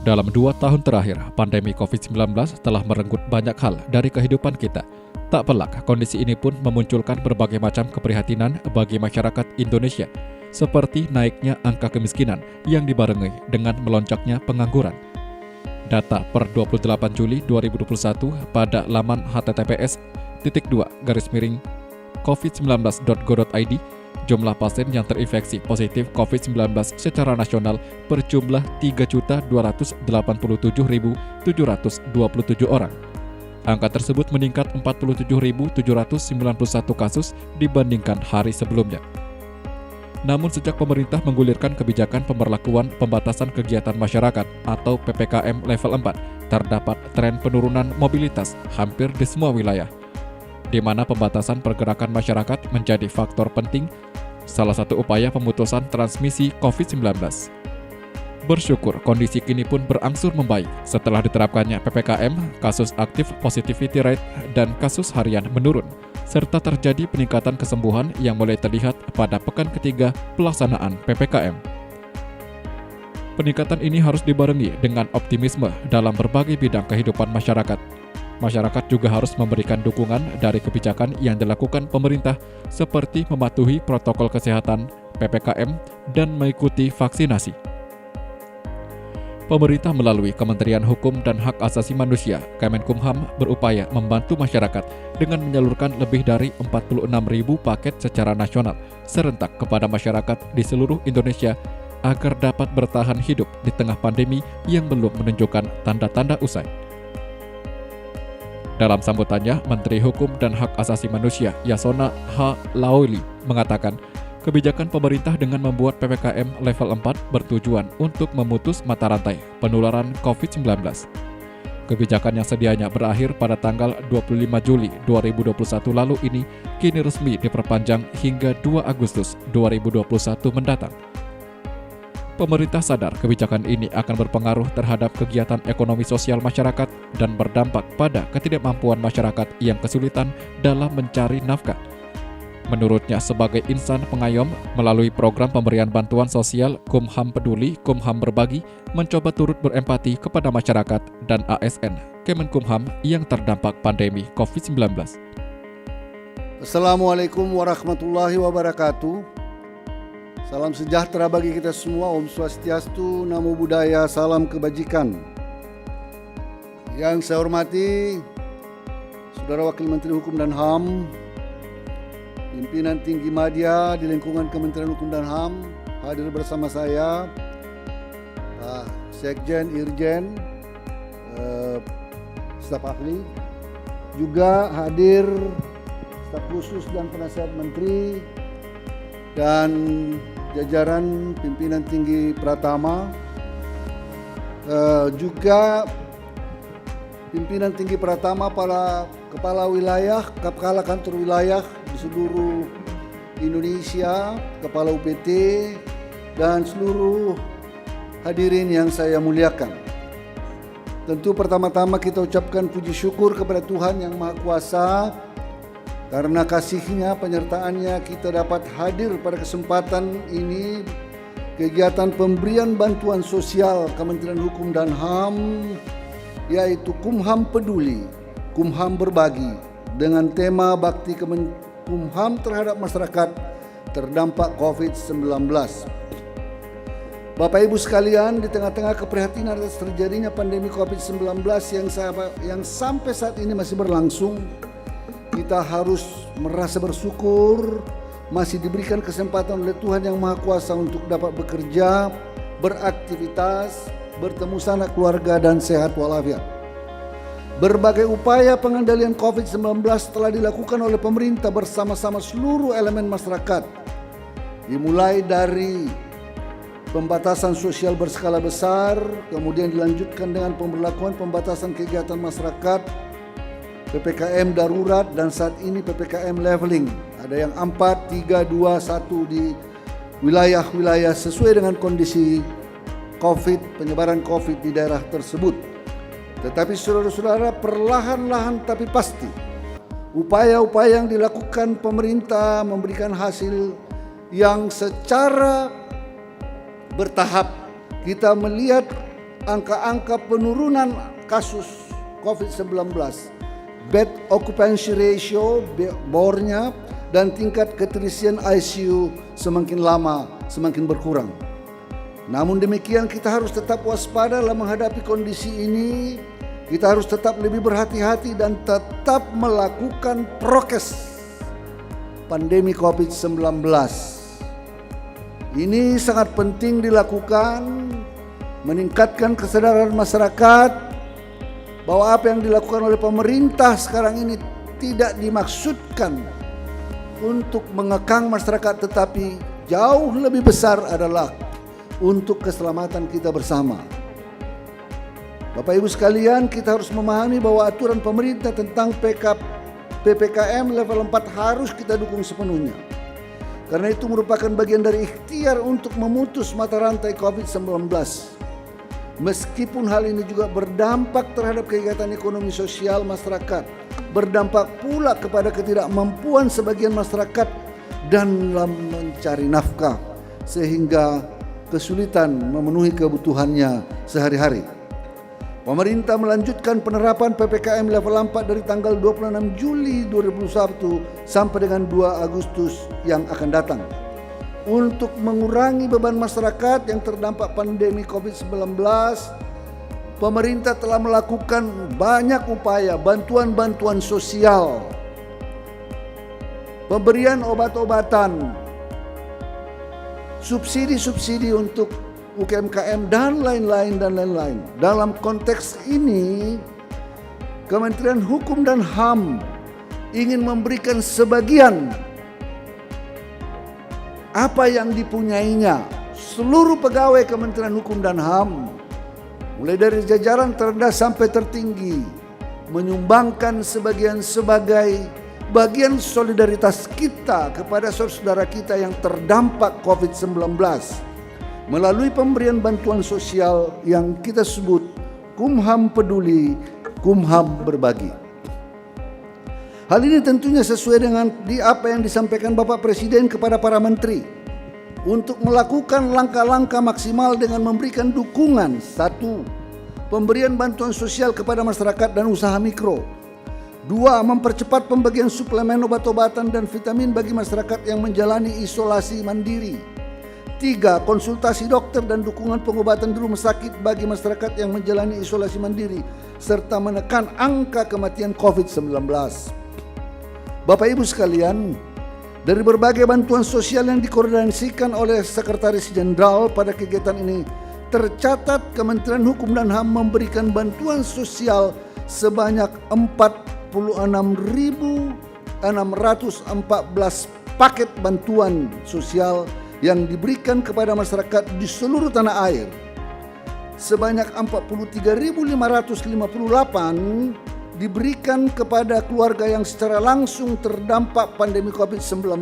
Dalam 2 tahun terakhir, pandemi COVID-19 telah merenggut banyak hal dari kehidupan kita. Tak pelak, kondisi ini pun memunculkan berbagai macam keprihatinan bagi masyarakat Indonesia, seperti naiknya angka kemiskinan yang dibarengi dengan melonjaknya pengangguran. Data per 28 Juli 2021 pada laman https://covid19.go.id, jumlah pasien yang terinfeksi positif COVID-19 secara nasional berjumlah 3.287.727 orang. Angka tersebut meningkat 47.791 kasus dibandingkan hari sebelumnya. Namun sejak pemerintah menggulirkan kebijakan pemberlakuan pembatasan kegiatan masyarakat atau PPKM level 4, terdapat tren penurunan mobilitas hampir di semua wilayah, di mana pembatasan pergerakan masyarakat menjadi faktor penting, salah satu upaya pemutusan transmisi COVID-19. Bersyukur kondisi kini pun berangsur membaik setelah diterapkannya PPKM, kasus aktif positivity rate dan kasus harian menurun, serta terjadi peningkatan kesembuhan yang mulai terlihat pada pekan ketiga pelaksanaan PPKM. Peningkatan ini harus dibarengi dengan optimisme dalam berbagai bidang kehidupan masyarakat. Masyarakat juga harus memberikan dukungan dari kebijakan yang dilakukan pemerintah seperti mematuhi protokol kesehatan, PPKM, dan mengikuti vaksinasi. Pemerintah melalui Kementerian Hukum dan Hak Asasi Manusia, Kemenkumham, berupaya membantu masyarakat dengan menyalurkan lebih dari 46.000 paket secara nasional serentak kepada masyarakat di seluruh Indonesia agar dapat bertahan hidup di tengah pandemi yang belum menunjukkan tanda-tanda usai. Dalam sambutannya, Menteri Hukum dan Hak Asasi Manusia Yasona H. Laoly mengatakan, kebijakan pemerintah dengan membuat PPKM level 4 bertujuan untuk memutus mata rantai penularan COVID-19. Kebijakan yang sedianya berakhir pada tanggal 25 Juli 2021 lalu ini kini resmi diperpanjang hingga 2 Agustus 2021 mendatang. Pemerintah sadar kebijakan ini akan berpengaruh terhadap kegiatan ekonomi sosial masyarakat dan berdampak pada ketidakmampuan masyarakat yang kesulitan dalam mencari nafkah. Menurutnya, sebagai insan pengayom, melalui program pemberian bantuan sosial Kumham Peduli, Kumham Berbagi, mencoba turut berempati kepada masyarakat dan ASN, Kemenkumham yang terdampak pandemi COVID-19. Assalamualaikum warahmatullahi wabarakatuh. Salam sejahtera bagi kita semua, Om Swastiastu, Namo Buddhaya, salam kebajikan. Yang saya hormati, Saudara Wakil Menteri Hukum dan HAM, pimpinan tinggi media di lingkungan Kementerian Hukum dan HAM, hadir bersama saya, Sekjen, Irjen, staf ahli, juga hadir staf khusus dan penasihat menteri, dan jajaran pimpinan tinggi Pratama, juga pimpinan tinggi Pratama, para kepala wilayah, kepala kantor wilayah di seluruh Indonesia, kepala UPT, dan seluruh hadirin yang saya muliakan. Tentu pertama-tama kita ucapkan puji syukur kepada Tuhan Yang Maha Kuasa, karena kasih-Nya, penyertaan-Nya kita dapat hadir pada kesempatan ini, kegiatan pemberian bantuan sosial Kementerian Hukum dan HAM, yaitu Kumham Peduli, Kumham Berbagi, dengan tema Bakti Kemenkumham terhadap masyarakat terdampak COVID-19. Bapak Ibu sekalian, di tengah-tengah keprihatinan atas terjadinya pandemi COVID-19 yang sampai saat ini masih berlangsung, kita harus merasa bersyukur masih diberikan kesempatan oleh Tuhan Yang Maha Kuasa untuk dapat bekerja, beraktivitas, bertemu sanak keluarga, dan sehat walafiat. Berbagai upaya pengendalian COVID-19 telah dilakukan oleh pemerintah bersama-sama seluruh elemen masyarakat, dimulai dari pembatasan sosial berskala besar, kemudian dilanjutkan dengan pemberlakuan pembatasan kegiatan masyarakat, PPKM darurat, dan saat ini PPKM leveling. Ada yang 4, 3, 2, 1 di wilayah-wilayah sesuai dengan kondisi COVID, penyebaran COVID di daerah tersebut. Tetapi saudara-saudara, perlahan-lahan tapi pasti upaya-upaya yang dilakukan pemerintah memberikan hasil yang secara bertahap. Kita melihat angka-angka penurunan kasus COVID-19, bed occupancy ratio, bornya, dan tingkat keterisian ICU semakin lama semakin berkurang. Namun demikian kita harus tetap waspada dalam menghadapi kondisi ini. Kita harus tetap lebih berhati-hati dan tetap melakukan prokes pandemi COVID-19. Ini sangat penting dilakukan, meningkatkan kesadaran masyarakat bahwa apa yang dilakukan oleh pemerintah sekarang ini tidak dimaksudkan untuk mengekang masyarakat, tetapi jauh lebih besar adalah untuk keselamatan kita bersama. Bapak Ibu sekalian, kita harus memahami bahwa aturan pemerintah tentang PPKM level 4 harus kita dukung sepenuhnya. Karena itu merupakan bagian dari ikhtiar untuk memutus mata rantai COVID-19. Meskipun hal ini juga berdampak terhadap kegiatan ekonomi sosial masyarakat, berdampak pula kepada ketidakmampuan sebagian masyarakat dalam mencari nafkah, sehingga kesulitan memenuhi kebutuhannya sehari-hari. Pemerintah melanjutkan penerapan PPKM level 4 dari tanggal 26 Juli 2021 sampai dengan 2 Agustus yang akan datang. Untuk mengurangi beban masyarakat yang terdampak pandemi COVID-19, pemerintah telah melakukan banyak upaya bantuan-bantuan sosial, pemberian obat-obatan, subsidi-subsidi untuk UMKM dan lain-lain. Dalam konteks ini, Kementerian Hukum dan HAM ingin memberikan sebagian apa yang dipunyainya. Seluruh pegawai Kementerian Hukum dan HAM, mulai dari jajaran terendah sampai tertinggi, menyumbangkan sebagian sebagai bagian solidaritas kita kepada saudara kita yang terdampak COVID-19 melalui pemberian bantuan sosial yang kita sebut Kumham Peduli, Kumham Berbagi. Hal ini tentunya sesuai dengan apa yang disampaikan Bapak Presiden kepada para menteri untuk melakukan langkah-langkah maksimal dengan memberikan dukungan. 1. Pemberian bantuan sosial kepada masyarakat dan usaha mikro. 2. Mempercepat pembagian suplemen obat-obatan dan vitamin bagi masyarakat yang menjalani isolasi mandiri. 3. Konsultasi dokter dan dukungan pengobatan di rumah sakit bagi masyarakat yang menjalani isolasi mandiri, serta menekan angka kematian COVID-19. Bapak Ibu sekalian, dari berbagai bantuan sosial yang dikoordinasikan oleh Sekretaris Jenderal pada kegiatan ini, tercatat Kementerian Hukum dan HAM memberikan bantuan sosial sebanyak 46.614 paket bantuan sosial yang diberikan kepada masyarakat di seluruh tanah air. Sebanyak 43.558 diberikan kepada keluarga yang secara langsung terdampak pandemi COVID-19,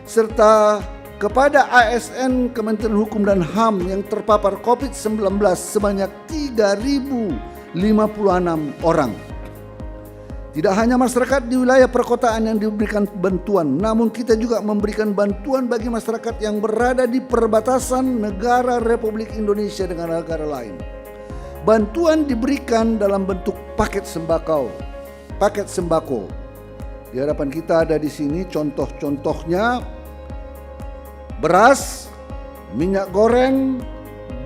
serta kepada ASN Kementerian Hukum dan HAM yang terpapar COVID-19 sebanyak 3.056 orang. Tidak hanya masyarakat di wilayah perkotaan yang diberikan bantuan, namun kita juga memberikan bantuan bagi masyarakat yang berada di perbatasan negara Republik Indonesia dengan negara lain. Bantuan diberikan dalam bentuk paket sembako. Di hadapan kita ada di sini contoh-contohnya: beras, minyak goreng,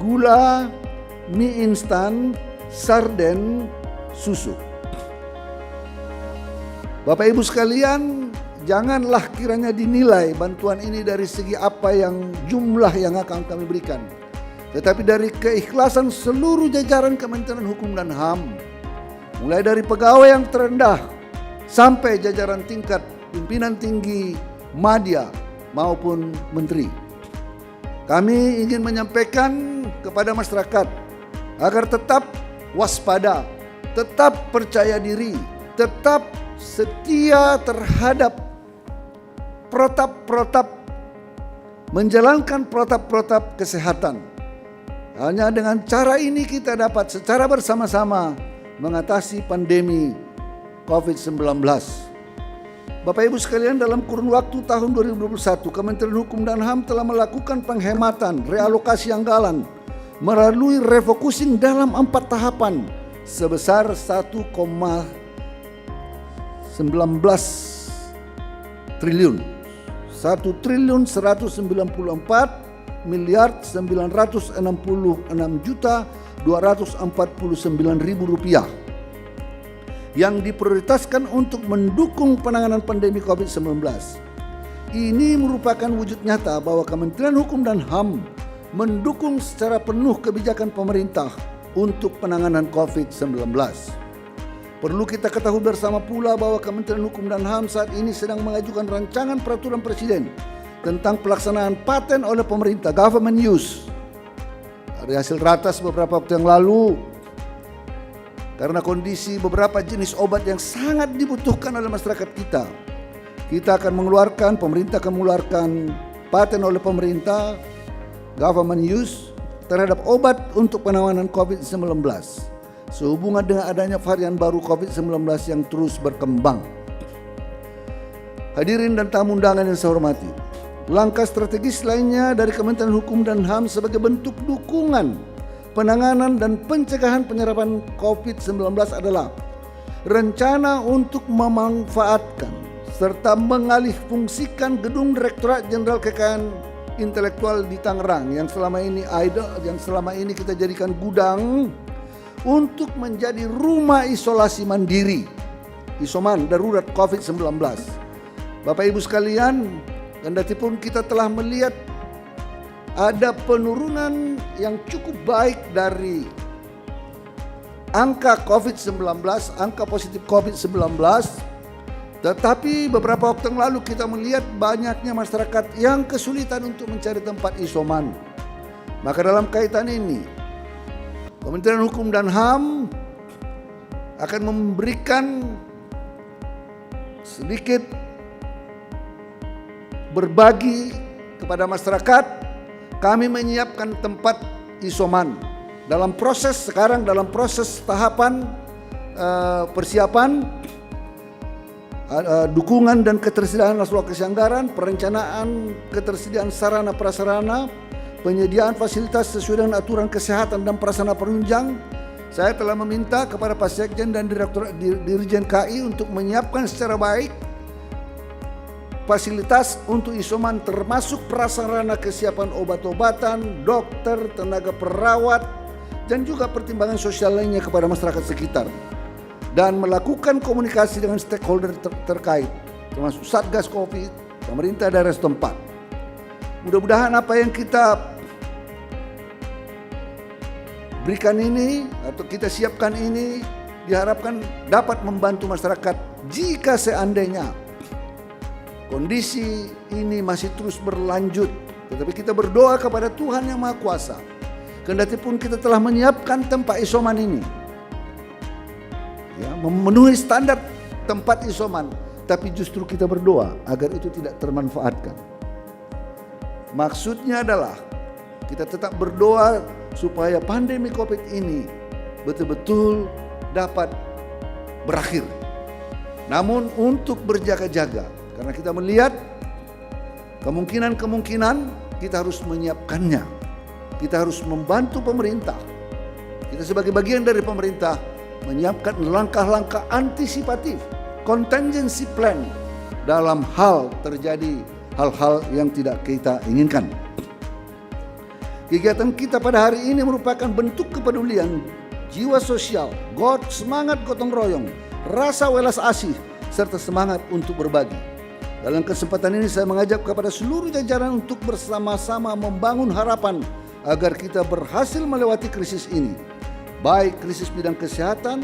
gula, mie instan, sarden, susu. Bapak Ibu sekalian, janganlah kiranya dinilai bantuan ini dari segi apa yang jumlah yang akan kami berikan, tetapi dari keikhlasan seluruh jajaran Kementerian Hukum dan HAM, mulai dari pegawai yang terendah sampai jajaran tingkat pimpinan tinggi madya maupun menteri. Kami ingin menyampaikan kepada masyarakat agar tetap waspada, tetap percaya diri, tetap setia terhadap menjalankan protap kesehatan. Hanya dengan cara ini kita dapat secara bersama-sama mengatasi pandemi COVID-19. Bapak Ibu sekalian, dalam kurun waktu tahun 2021, Kementerian Hukum dan HAM telah melakukan penghematan, realokasi anggaran, melalui refocusing dalam 4 tahapan sebesar 1,19 triliun. 1.196.966.249.000 rupiah yang diprioritaskan untuk mendukung penanganan pandemi COVID-19. Ini merupakan wujud nyata bahwa Kementerian Hukum dan HAM mendukung secara penuh kebijakan pemerintah untuk penanganan COVID-19. Perlu kita ketahui bersama pula bahwa Kementerian Hukum dan HAM saat ini sedang mengajukan rancangan peraturan presiden tentang pelaksanaan paten oleh pemerintah, government use. Dari hasil ratas beberapa waktu yang lalu, karena kondisi beberapa jenis obat yang sangat dibutuhkan oleh masyarakat kita akan mengeluarkan, pemerintah akan mengeluarkan paten oleh pemerintah, government use, terhadap obat untuk penanganan COVID-19 sehubungan dengan adanya varian baru COVID-19 yang terus berkembang. Hadirin dan tamu undangan yang saya hormati, langkah strategis lainnya dari Kementerian Hukum dan HAM sebagai bentuk dukungan penanganan dan pencegahan penyerapan COVID-19 adalah rencana untuk memanfaatkan serta mengalihfungsikan gedung Direktorat Jenderal Kekayaan Intelektual di Tangerang yang selama ini kita jadikan gudang untuk menjadi rumah isolasi mandiri, isoman darurat COVID-19. Bapak Ibu sekalian, kendatipun kita telah melihat ada penurunan yang cukup baik dari angka COVID-19, angka positif COVID-19, tetapi beberapa waktu yang lalu kita melihat banyaknya masyarakat yang kesulitan untuk mencari tempat isoman. Maka dalam kaitan ini, Kementerian Hukum dan HAM akan memberikan sedikit berbagi kepada masyarakat. Kami menyiapkan tempat isoman dalam proses tahapan persiapan, dukungan dan ketersediaan alokasi anggaran, perencanaan ketersediaan sarana prasarana, penyediaan fasilitas sesuai dengan aturan kesehatan dan prasarana penunjang. Saya telah meminta kepada Pak Sekjen dan Dirjen KI untuk menyiapkan secara baik fasilitas untuk isoman, termasuk prasarana kesiapan obat-obatan, dokter, tenaga perawat, dan juga pertimbangan sosial lainnya kepada masyarakat sekitar, dan melakukan komunikasi dengan stakeholder terkait, termasuk Satgas Covid, pemerintah daerah setempat. Mudah-mudahan apa yang kita berikan ini atau kita siapkan ini diharapkan dapat membantu masyarakat jika seandainya kondisi ini masih terus berlanjut. Tetapi kita berdoa kepada Tuhan Yang Maha Kuasa, kendatipun kita telah menyiapkan tempat isoman ini, ya, memenuhi standar tempat isoman, tapi justru kita berdoa agar itu tidak termanfaatkan. Maksudnya adalah kita tetap berdoa supaya pandemi COVID ini betul-betul dapat berakhir. Namun untuk berjaga-jaga, karena kita melihat kemungkinan kita harus menyiapkannya. Kita harus membantu pemerintah. Kita sebagai bagian dari pemerintah menyiapkan langkah-langkah antisipatif, contingency plan dalam hal terjadi hal-hal yang tidak kita inginkan. Kegiatan kita pada hari ini merupakan bentuk kepedulian, jiwa sosial, semangat gotong royong, rasa welas asih, serta semangat untuk berbagi. Dalam kesempatan ini saya mengajak kepada seluruh jajaran untuk bersama-sama membangun harapan agar kita berhasil melewati krisis ini, baik krisis bidang kesehatan,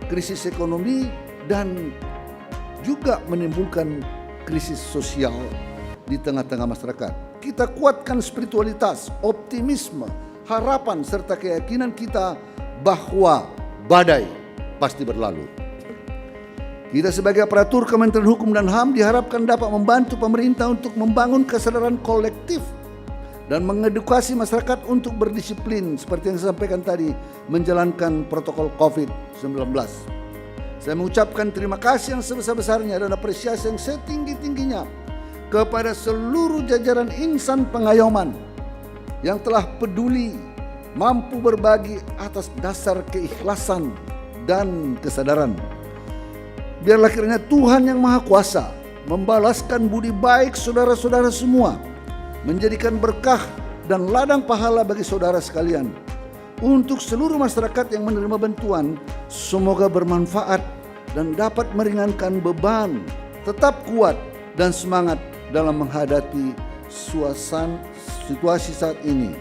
krisis ekonomi, dan juga menimbulkan krisis sosial di tengah-tengah masyarakat. Kita kuatkan spiritualitas, optimisme, harapan, serta keyakinan kita bahwa badai pasti berlalu. Kita sebagai aparatur Kementerian Hukum dan HAM diharapkan dapat membantu pemerintah untuk membangun kesadaran kolektif dan mengedukasi masyarakat untuk berdisiplin seperti yang saya sampaikan tadi, menjalankan protokol COVID-19. Saya mengucapkan terima kasih yang sebesar-besarnya dan apresiasi yang setinggi-tingginya kepada seluruh jajaran insan pengayoman yang telah peduli mampu berbagi atas dasar keikhlasan dan kesadaran. Biarlah kiranya Tuhan yang Maha Kuasa membalaskan budi baik saudara-saudara semua, menjadikan berkah dan ladang pahala bagi saudara sekalian. Untuk seluruh masyarakat yang menerima bantuan, semoga bermanfaat dan dapat meringankan beban, tetap kuat dan semangat dalam menghadapi situasi saat ini.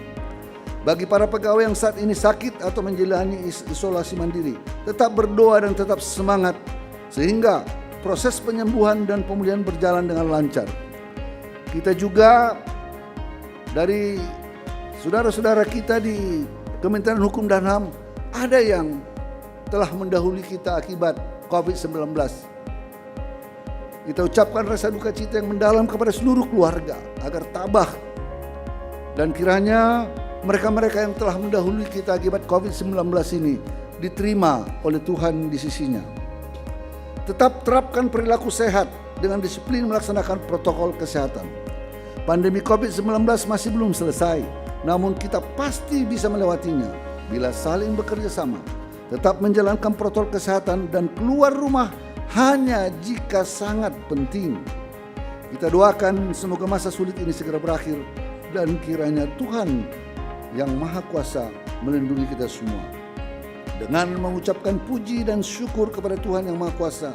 Bagi para pegawai yang saat ini sakit atau menjalani isolasi mandiri, tetap berdoa dan tetap semangat sehingga proses penyembuhan dan pemulihan berjalan dengan lancar. Kita juga dari saudara-saudara kita di Kementerian Hukum dan HAM, ada yang telah mendahului kita akibat COVID-19. Kita ucapkan rasa duka cita yang mendalam kepada seluruh keluarga agar tabah, dan kiranya mereka-mereka yang telah mendahului kita akibat COVID-19 ini diterima oleh Tuhan di sisinya. Tetap terapkan perilaku sehat dengan disiplin melaksanakan protokol kesehatan. Pandemi COVID-19 masih belum selesai, namun kita pasti bisa melewatinya bila saling bekerja sama, tetap menjalankan protokol kesehatan dan keluar rumah hanya jika sangat penting. Kita doakan semoga masa sulit ini segera berakhir dan kiranya Tuhan yang Maha Kuasa melindungi kita semua. Dengan mengucapkan puji dan syukur kepada Tuhan yang Maha Kuasa,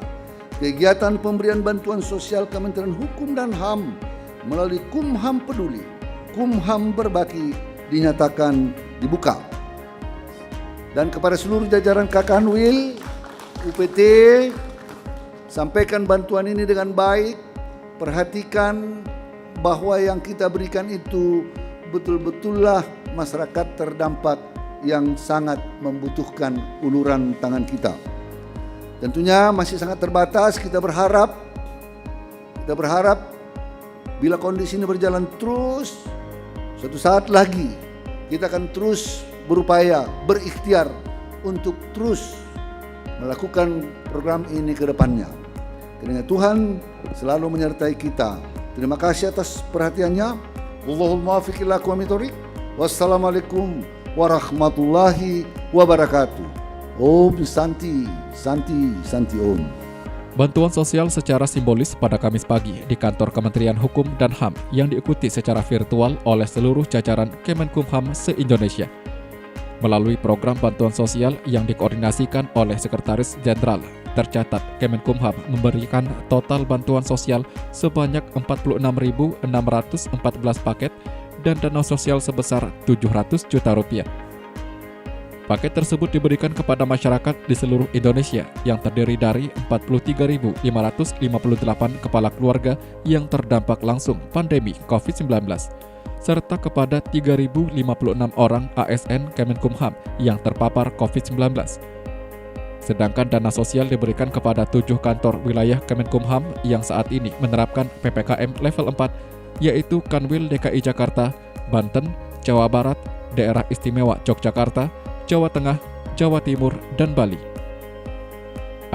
kegiatan pemberian bantuan sosial Kementerian Hukum dan HAM melalui Kumham Peduli, Kumham Berbagi dinyatakan dibuka. Dan kepada seluruh jajaran Kakanwil, UPT, sampaikan bantuan ini dengan baik. Perhatikan bahwa yang kita berikan itu betul-betullah masyarakat terdampak yang sangat membutuhkan uluran tangan kita. Tentunya masih sangat terbatas. Kita berharap bila kondisi ini berjalan terus, suatu saat lagi kita akan terus berupaya, berikhtiar untuk terus melakukan program ini ke depannya. Kiranya Tuhan selalu menyertai kita. Terima kasih atas perhatiannya. Wallahul muwaffiq ila aqwamit thoriq. Wassalamualaikum warahmatullahi wabarakatuh. Om Santi, Santi, Santi Om. Bantuan sosial secara simbolis pada Kamis pagi di kantor Kementerian Hukum dan HAM yang diikuti secara virtual oleh seluruh jajaran Kemenkumham se-Indonesia. Melalui program bantuan sosial yang dikoordinasikan oleh Sekretaris Jenderal, tercatat Kemenkumham memberikan total bantuan sosial sebanyak 46.614 paket dan dana sosial sebesar 700 juta rupiah. Paket tersebut diberikan kepada masyarakat di seluruh Indonesia yang terdiri dari 43.558 kepala keluarga yang terdampak langsung pandemi COVID-19, serta kepada 3.056 orang ASN Kemenkumham yang terpapar COVID-19. Sedangkan dana sosial diberikan kepada 7 kantor wilayah Kemenkumham yang saat ini menerapkan PPKM level 4, yaitu Kanwil DKI Jakarta, Banten, Jawa Barat, Daerah Istimewa Yogyakarta, Jawa Tengah, Jawa Timur, dan Bali.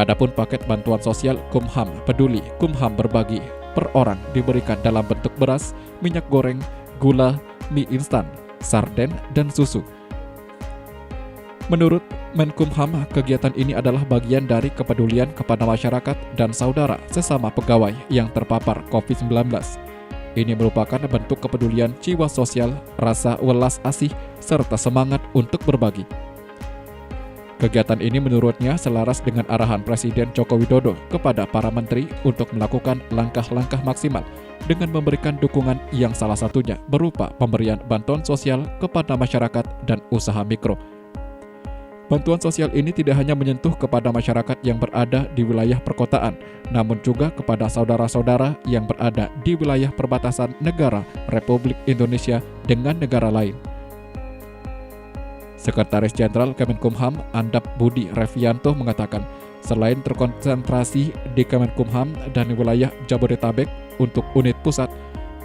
Adapun paket bantuan sosial Kumham Peduli, Kumham Berbagi per orang diberikan dalam bentuk beras, minyak goreng, gula, mie instan, sarden, dan susu. Menurut Menkumham, kegiatan ini adalah bagian dari kepedulian kepada masyarakat dan saudara sesama pegawai yang terpapar COVID-19. Ini merupakan bentuk kepedulian jiwa sosial, rasa welas asih, serta semangat untuk berbagi. Kegiatan ini menurutnya selaras dengan arahan Presiden Joko Widodo kepada para menteri untuk melakukan langkah-langkah maksimal dengan memberikan dukungan yang salah satunya berupa pemberian bantuan sosial kepada masyarakat dan usaha mikro. Bantuan sosial ini tidak hanya menyentuh kepada masyarakat yang berada di wilayah perkotaan, namun juga kepada saudara-saudara yang berada di wilayah perbatasan negara Republik Indonesia dengan negara lain. Sekretaris Jenderal Kemenkumham Andap Budi Revianto mengatakan, selain terkonsentrasi di Kemenkumham dan wilayah Jabodetabek untuk unit pusat,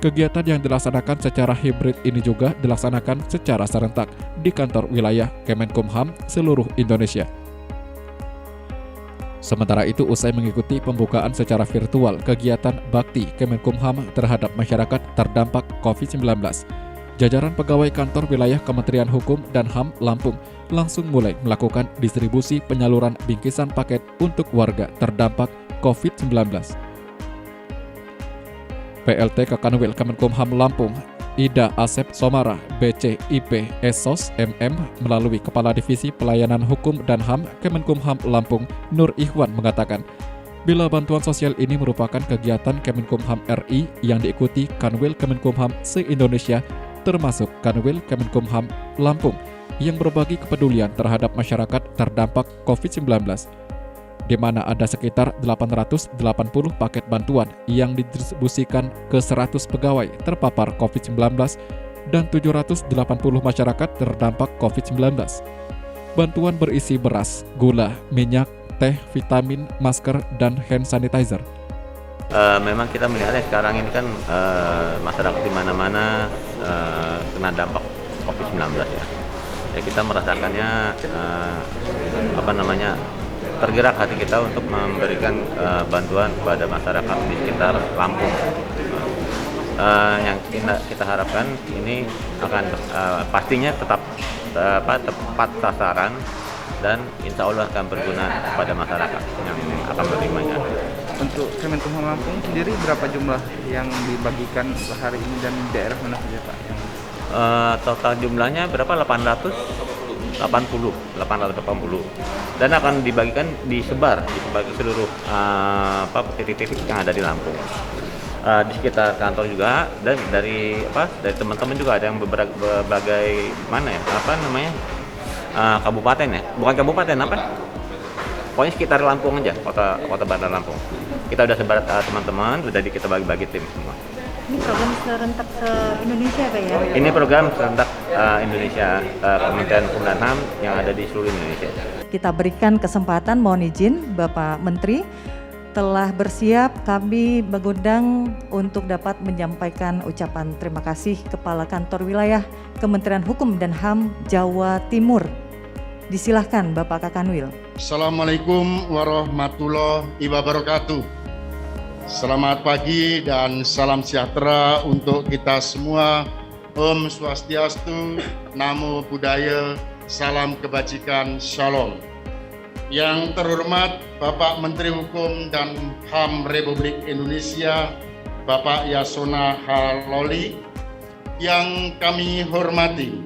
kegiatan yang dilaksanakan secara hibrid ini juga dilaksanakan secara serentak di kantor wilayah Kemenkumham seluruh Indonesia. Sementara itu, usai mengikuti pembukaan secara virtual kegiatan bakti Kemenkumham terhadap masyarakat terdampak COVID-19, jajaran pegawai kantor wilayah Kementerian Hukum dan HAM Lampung langsung mulai melakukan distribusi penyaluran bingkisan paket untuk warga terdampak COVID-19. PLT Kakanwil Kemenkumham Lampung, Ida Asep Somara, BCIP Esos MM, melalui Kepala Divisi Pelayanan Hukum dan HAM Kemenkumham Lampung, Nur Ikhwan, mengatakan, bila bantuan sosial ini merupakan kegiatan Kemenkumham RI yang diikuti Kanwil Kemenkumham se-Indonesia, termasuk Kanwil Kemenkumham Lampung, yang berbagi kepedulian terhadap masyarakat terdampak COVID-19, di mana ada sekitar 880 paket bantuan yang didistribusikan ke 100 pegawai terpapar COVID-19 dan 780 masyarakat terdampak COVID-19. Bantuan berisi beras, gula, minyak, teh, vitamin, masker, dan hand sanitizer. Memang kita melihatnya sekarang ini kan masyarakat di mana-mana kena dampak COVID-19 ya. Ya kita merasakannya tergerak hati kita untuk memberikan bantuan kepada masyarakat di sekitar Lampung. Yang kita harapkan ini akan pastinya tetap tepat sasaran dan insya Allah akan berguna kepada masyarakat yang akan menerimanya. Untuk Kemenkumham Lampung sendiri berapa jumlah yang dibagikan hari ini dan daerah mana saja Pak? Total jumlahnya berapa? 880 dan akan dibagikan disebar ke seluruh titik-titik yang ada di Lampung, di sekitar kantor juga, dan dari teman-teman juga ada yang berbagai kabupaten ya, bukan kabupaten pokoknya sekitar Lampung aja, kota Bandar Lampung. Kita udah sebar teman-teman, udah kita bagi-bagi tim semua. Ini program serentak se-Indonesia Pak ya? Ini program serentak Indonesia, Kementerian Hukum dan HAM yang ada di seluruh Indonesia. Kita berikan kesempatan, mohon izin Bapak Menteri telah bersiap, kami mengundang untuk dapat menyampaikan ucapan terima kasih Kepala Kantor Wilayah Kementerian Hukum dan HAM Jawa Timur. Disilahkan Bapak Kakanwil. Assalamualaikum warahmatullahi wabarakatuh. Selamat pagi dan salam sejahtera untuk kita semua. Om Swastiastu, Namo Buddhaya, salam kebajikan, Shalom. Yang terhormat Bapak Menteri Hukum dan HAM Republik Indonesia, Bapak Yasona H. Laoly. Yang kami hormati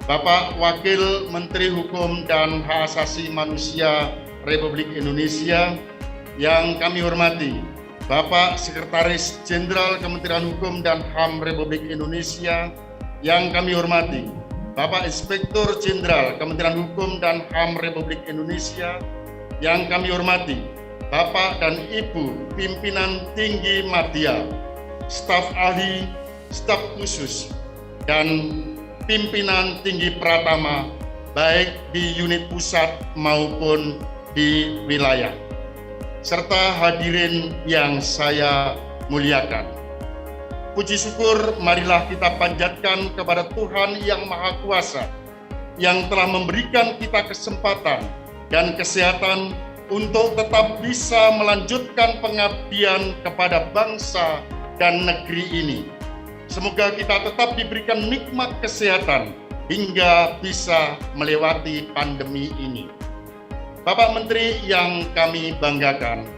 Bapak Wakil Menteri Hukum dan Hak Asasi Manusia Republik Indonesia. Yang kami hormati Bapak Sekretaris Jenderal Kementerian Hukum dan HAM Republik Indonesia. Yang kami hormati Bapak Inspektur Jenderal Kementerian Hukum dan HAM Republik Indonesia. Yang kami hormati Bapak dan Ibu Pimpinan Tinggi Madya, staf ahli, staf khusus, dan pimpinan tinggi Pratama, baik di unit pusat maupun di wilayah, serta hadirin yang saya muliakan. Puji syukur marilah kita panjatkan kepada Tuhan Yang Maha Kuasa yang telah memberikan kita kesempatan dan kesehatan untuk tetap bisa melanjutkan pengabdian kepada bangsa dan negeri ini. Semoga kita tetap diberikan nikmat kesehatan hingga bisa melewati pandemi ini. Bapak Menteri yang kami banggakan,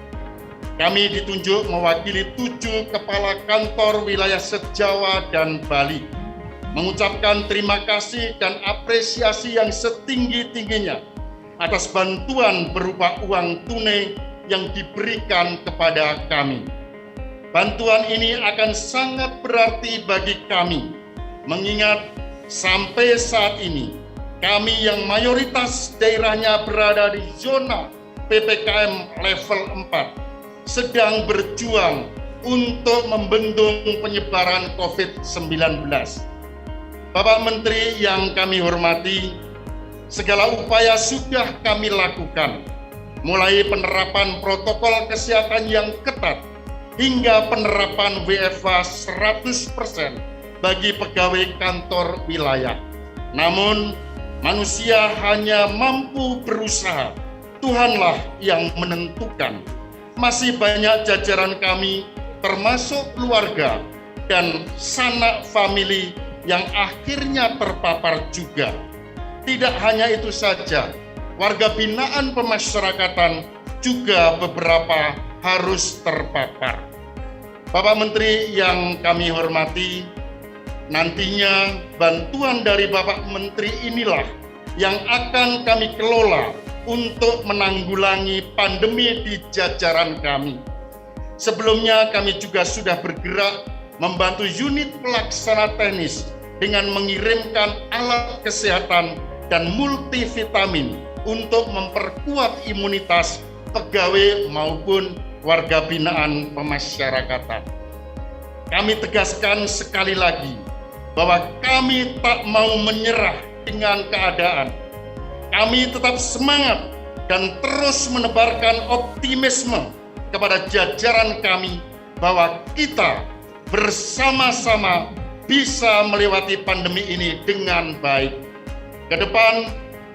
kami ditunjuk mewakili 7 kepala kantor wilayah se-Jawa dan Bali, mengucapkan terima kasih dan apresiasi yang setinggi-tingginya atas bantuan berupa uang tunai yang diberikan kepada kami. Bantuan ini akan sangat berarti bagi kami, mengingat sampai saat ini kami yang mayoritas daerahnya berada di zona PPKM level 4 sedang berjuang untuk membendung penyebaran COVID-19. Bapak Menteri yang kami hormati, segala upaya sudah kami lakukan, mulai penerapan protokol kesehatan yang ketat hingga penerapan WFH 100% bagi pegawai kantor wilayah. Namun, manusia hanya mampu berusaha, Tuhanlah yang menentukan. Masih banyak jajaran kami, termasuk keluarga dan sanak famili yang akhirnya terpapar juga. Tidak hanya itu saja, warga binaan pemasyarakatan juga beberapa harus terpapar. Bapak Menteri yang kami hormati, nantinya bantuan dari Bapak Menteri inilah yang akan kami kelola untuk menanggulangi pandemi di jajaran kami. Sebelumnya kami juga sudah bergerak membantu unit pelaksana teknis dengan mengirimkan alat kesehatan dan multivitamin untuk memperkuat imunitas pegawai maupun warga binaan pemasyarakatan. Kami tegaskan sekali lagi bahwa kami tak mau menyerah dengan keadaan. Kami tetap semangat dan terus menebarkan optimisme kepada jajaran kami bahwa kita bersama-sama bisa melewati pandemi ini dengan baik. Ke depan,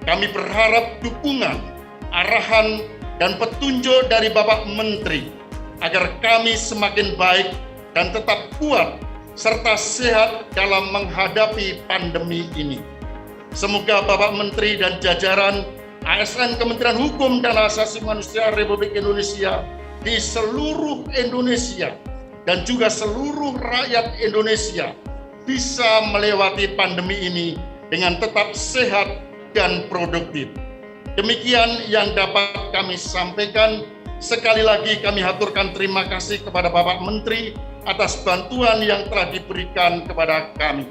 kami berharap dukungan, arahan, dan petunjuk dari Bapak Menteri agar kami semakin baik dan tetap kuat serta sehat dalam menghadapi pandemi ini. Semoga Bapak Menteri dan jajaran ASN Kementerian Hukum dan Asasi Manusia Republik Indonesia di seluruh Indonesia dan juga seluruh rakyat Indonesia bisa melewati pandemi ini dengan tetap sehat dan produktif. Demikian yang dapat kami sampaikan. Sekali lagi kami haturkan terima kasih kepada Bapak Menteri atas bantuan yang telah diberikan kepada kami.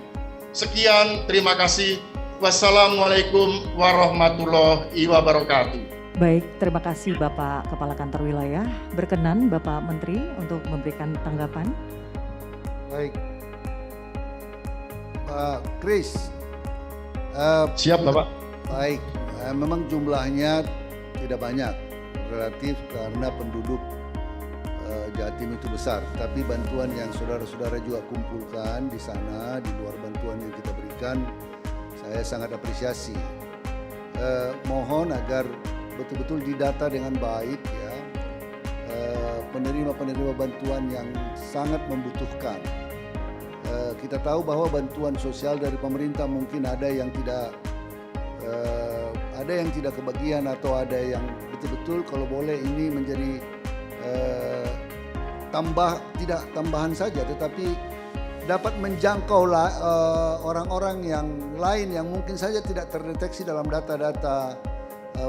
Sekian, terima kasih. Wassalamualaikum warahmatullahi wabarakatuh. Baik, terima kasih Bapak Kepala Kantor Wilayah. Berkenan Bapak Menteri untuk memberikan tanggapan. Baik, Pak Kris. Siap, Bapak. Baik, memang jumlahnya tidak banyak relatif karena penduduk Jatim itu besar. Tapi bantuan yang saudara-saudara juga kumpulkan di sana, di luar bantuan yang kita berikan, saya sangat apresiasi. Mohon agar betul-betul didata dengan baik ya, penerima-penerima bantuan yang sangat membutuhkan. Kita tahu bahwa bantuan sosial dari pemerintah mungkin ada yang tidak kebagian atau ada yang betul-betul kalau boleh ini menjadi tidak tambahan saja, tetapi dapat menjangkau orang-orang yang lain yang mungkin saja tidak terdeteksi dalam data-data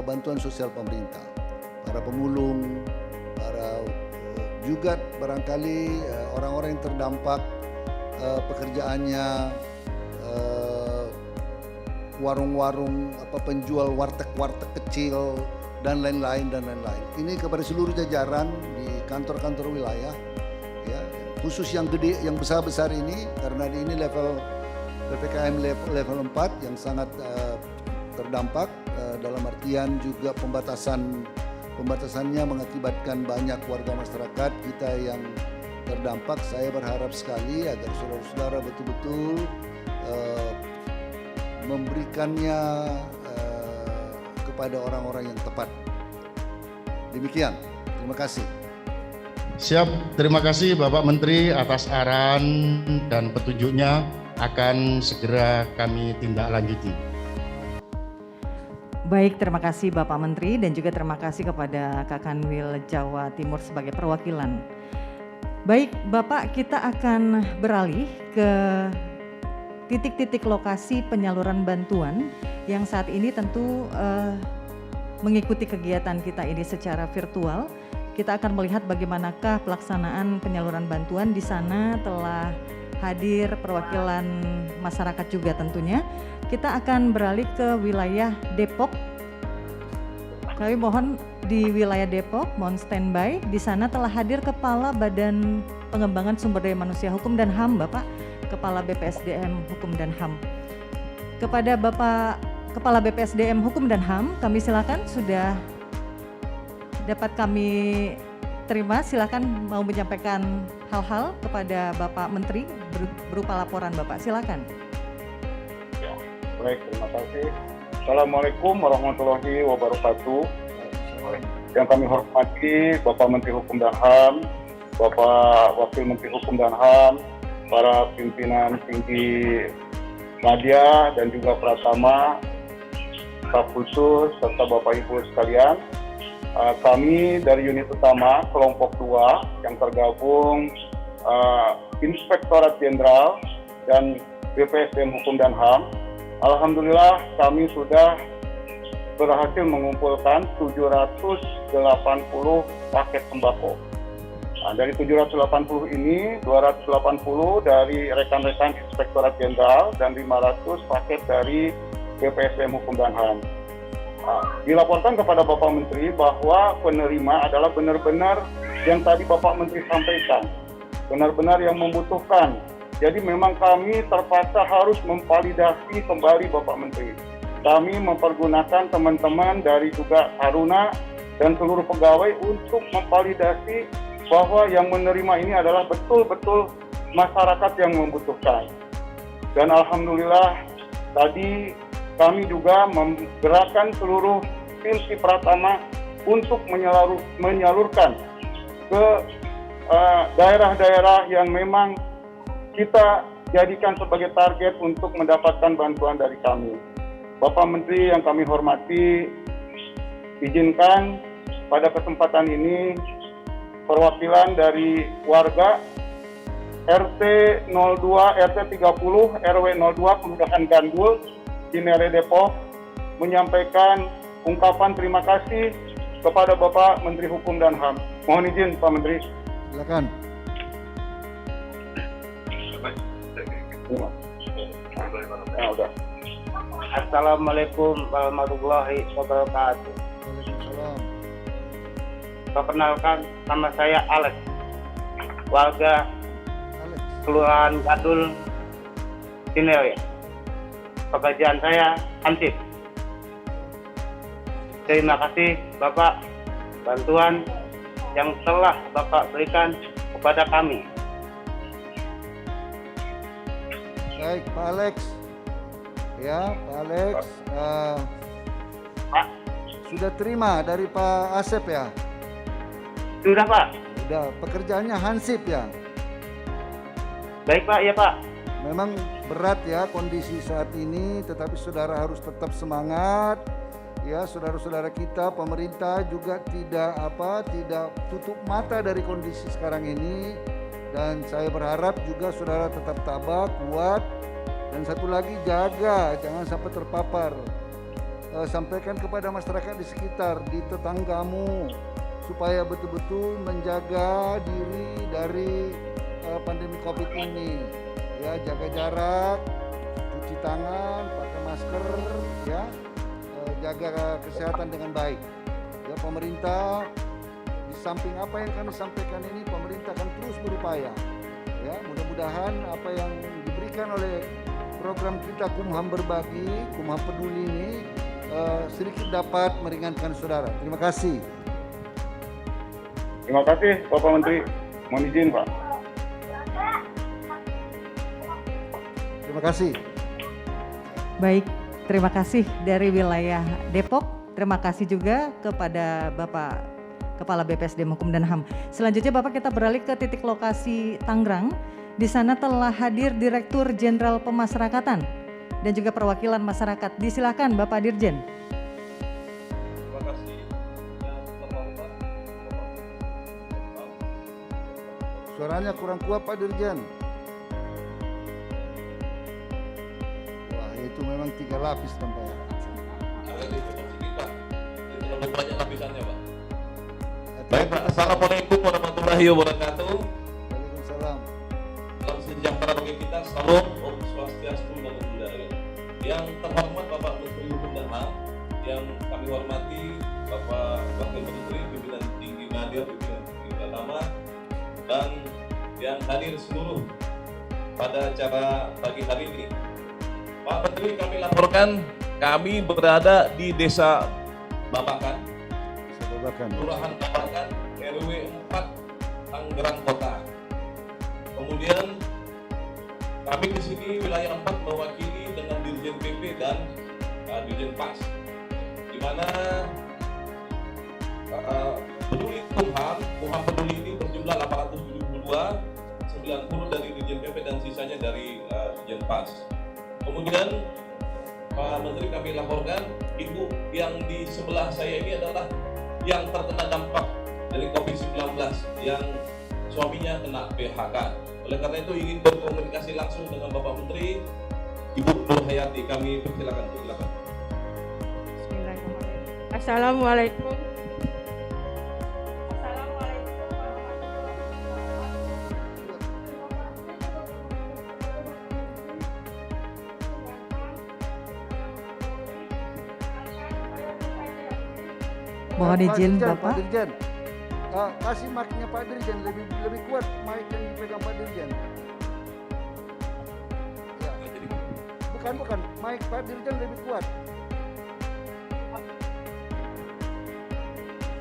bantuan sosial pemerintah. Para pemulung, para juga barangkali orang-orang yang terdampak pekerjaannya, warung-warung, penjual warteg-warteg kecil dan lain-lain. Ini kepada seluruh jajaran di kantor-kantor wilayah, ya, khusus yang gede, yang besar-besar ini, karena ini level PPKM level 4 yang sangat terdampak, dalam artian juga pembatasannya mengakibatkan banyak warga masyarakat kita yang terdampak. Saya berharap sekali agar saudara-saudara betul-betul memberikannya kepada orang-orang yang tepat. Demikian, terima kasih. Siap, terima kasih Bapak Menteri atas arahan dan petunjuknya, akan segera kami tindak lanjuti. Baik, terima kasih Bapak Menteri dan juga terima kasih kepada Kakanwil Jawa Timur sebagai perwakilan. Baik Bapak, kita akan beralih ke titik-titik lokasi penyaluran bantuan yang saat ini tentu mengikuti kegiatan kita ini secara virtual. Kita akan melihat bagaimanakah pelaksanaan penyaluran bantuan. Di sana telah hadir perwakilan masyarakat juga tentunya. Kita akan beralih ke wilayah Depok. Kami mohon di wilayah Depok, mohon standby. Di sana telah hadir Kepala Badan Pengembangan Sumber Daya Manusia Hukum dan HAM, Bapak Kepala BPSDM Hukum dan HAM. Kepada Bapak Kepala BPSDM Hukum dan HAM, kami silakan, sudah dapat kami terima. Silakan mau menyampaikan hal-hal kepada Bapak Menteri berupa laporan Bapak, silakan. Baik, terima kasih. Assalamualaikum warahmatullahi wabarakatuh. Yang kami hormati Bapak Menteri Hukum dan HAM, Bapak Wakil Menteri Hukum dan HAM, para pimpinan tinggi Nadia dan juga Pratama, staf khusus serta Bapak Ibu sekalian. Kami dari unit utama kelompok 2 yang tergabung Inspektorat Jenderal dan BPSDM Hukum dan HAM. Alhamdulillah kami sudah berhasil mengumpulkan 780 paket sembako. Nah, dari 780 ini, 280 dari rekan-rekan Inspektorat Jenderal dan 500 paket dari BPSDM Hukum dan HAM. Dilaporkan kepada Bapak Menteri bahwa penerima adalah benar-benar yang tadi Bapak Menteri sampaikan, benar-benar yang membutuhkan. Jadi memang kami terpaksa harus memvalidasi kembali Bapak Menteri. Kami mempergunakan teman-teman dari juga Aruna dan seluruh pegawai untuk memvalidasi bahwa yang menerima ini adalah betul-betul masyarakat yang membutuhkan. Dan Alhamdulillah tadi kami juga menggerakkan seluruh tim si Pratama untuk menyalurkan ke daerah-daerah yang memang kita jadikan sebagai target untuk mendapatkan bantuan dari kami. Bapak Menteri yang kami hormati, izinkan pada kesempatan ini perwakilan dari warga RT 02, RT 30, RW 02, Kelurahan Gandul, Cinere Depok, menyampaikan ungkapan terima kasih kepada Bapak Menteri Hukum dan HAM. Mohon izin Pak Menteri. Silakan. Assalamualaikum warahmatullahi wabarakatuh. Waalaikumsalam. Perkenalkan, nama saya Alex, warga Alex. Kelurahan Gadul, Cinere. Pekerjaan saya hansip. Terima kasih Bapak bantuan yang telah Bapak berikan kepada kami. Baik, Pak Alex. Ya, Pak Alex. Pak, Sudah terima dari Pak Asep ya? sudah Pak. Sudah, pekerjaannya hansip ya? Baik Pak, ya Pak. Memang berat ya kondisi saat ini, tetapi saudara harus tetap semangat. Ya, saudara-saudara kita, pemerintah juga tidak tutup mata dari kondisi sekarang ini. Dan saya berharap juga saudara tetap tabah, kuat. Dan satu lagi, jaga, jangan sampai terpapar. Sampaikan kepada masyarakat di sekitar, di tetanggamu, supaya betul-betul menjaga diri dari pandemi COVID ini. Ya, jaga jarak, cuci tangan, pakai masker, ya, jaga kesehatan dengan baik. Ya, pemerintah di samping apa yang kami sampaikan ini, pemerintah akan terus berupaya. Ya, mudah-mudahan apa yang diberikan oleh program kita Kumham Berbagi, Kumham Peduli ini sedikit dapat meringankan saudara. Terima kasih. Terima kasih Bapak Menteri. Mohon izin Pak. Terima kasih. Baik, terima kasih dari wilayah Depok. Terima kasih juga kepada Bapak Kepala BPSDM Hukum dan HAM. Selanjutnya Bapak kita beralih ke titik lokasi Tangerang. Di sana telah hadir Direktur Jenderal Pemasyarakatan dan juga perwakilan masyarakat. Disilakan Bapak Dirjen. Suaranya kurang kuat Pak Dirjen. Wah, itu memang 3 lapis tampaknya. Banyak lapisannya Pak. Baik Pak, Assalamualaikum warahmatullahi wabarakatuh. Waalaikumsalam. Salam sejahtera bagi kita, salam Om Swastiastu Namo Buddhaya. Yang terhormat Bapak Menteri Hukum dan HAM, yang kami hormati Bapak Wakil Menteri, Pimpinan Tinggi Nadia, Pimpinan Tinggi Pratama, dan yang hadir seluruh pada acara pagi hari ini. Pak Menteri, kami laporkan kami berada di Desa Babakan, Kelurahan Babakan, RW 4, Tangerang Kota. Kemudian kami di sini wilayah 4 mewakili dengan Dirjen PP dan Dirjen Pas, di mana peduli Kumham Peduli ini berjumlah 872, 90 dari Dirjen PP dan sisanya dari Dirjen Pas. Kemudian Pak Menteri, kami laporkan ibu yang di sebelah saya ini adalah yang terkena dampak dari COVID-19 yang suaminya kena PHK. Oleh karena itu ingin berkomunikasi langsung dengan Bapak Menteri, Ibu Nur Hayati. Kami persilakan. Silakan. Bismillahirrahmanirrahim. Assalamualaikum. Mohon izin Dirjen, Bapak. Pak Dirjen. Kasih mic-nya Pak Dirjen, lebih kuat mic yang dipegang Pak Dirjen. Ya. Bukan, mic Pak Dirjen lebih kuat.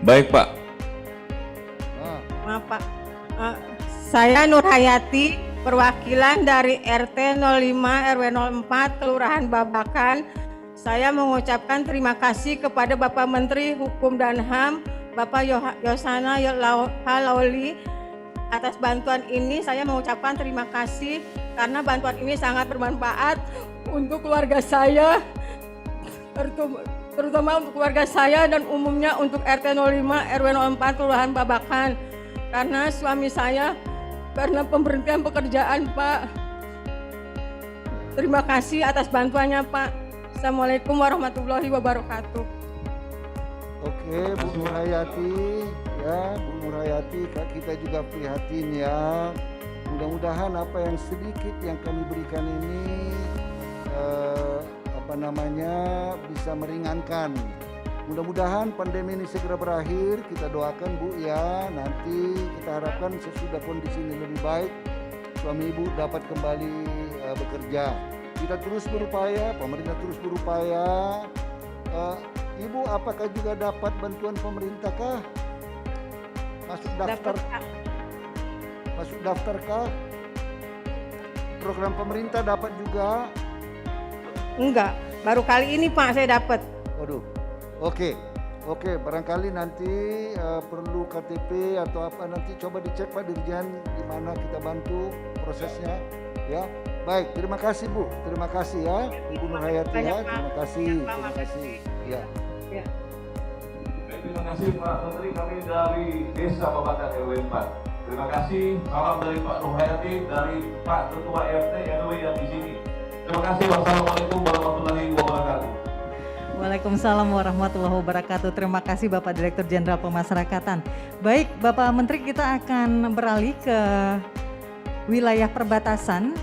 Baik Pak. Maaf Pak, saya Nur Hayati, perwakilan dari RT 05 RW 04 Kelurahan Babakan. Saya mengucapkan terima kasih kepada Bapak Menteri Hukum dan HAM, Bapak Yosana Lauli, atas bantuan ini. Saya mengucapkan terima kasih karena bantuan ini sangat bermanfaat untuk keluarga saya, terutama untuk keluarga saya dan umumnya untuk RT 05 RW 04 Kelurahan Babakan. Karena suami saya karena pemberhentian pekerjaan, Pak. Terima kasih atas bantuannya, Pak. Assalamualaikum warahmatullahi wabarakatuh. Oke, Bu Nur Hayati, ya Bu Nur Hayati, kita juga prihatin ya. Mudah-mudahan apa yang sedikit yang kami berikan ini bisa meringankan. Mudah-mudahan pandemi ini segera berakhir. Kita doakan Bu ya. Nanti kita harapkan sesudah kondisi ini lebih baik, suami Ibu dapat kembali bekerja. Kita terus berupaya, pemerintah terus berupaya. Ibu apakah juga dapat bantuan pemerintah kah? Masuk daftar kah? Program pemerintah dapat juga? Enggak, baru kali ini Pak saya dapat. Waduh, oke, barangkali nanti perlu KTP atau apa, nanti coba dicek Pak Dirjen di mana kita bantu prosesnya, ya. Baik, terima kasih Bu, terima kasih ya Ibu Nur Hayati ya, terima kasih, ya. Terima kasih Pak Menteri, kami dari Desa Babakan RW 4. Terima kasih, salam dari Pak Nur Hayati, dari Pak Ketua RT RW yang di sini. Terima kasih, wassalamualaikum warahmatullahi wabarakatuh. Waalaikumsalam warahmatullahi wabarakatuh. Terima kasih Bapak Direktur Jenderal Pemasyarakatan. Baik, Bapak Menteri, kita akan beralih ke wilayah perbatasan.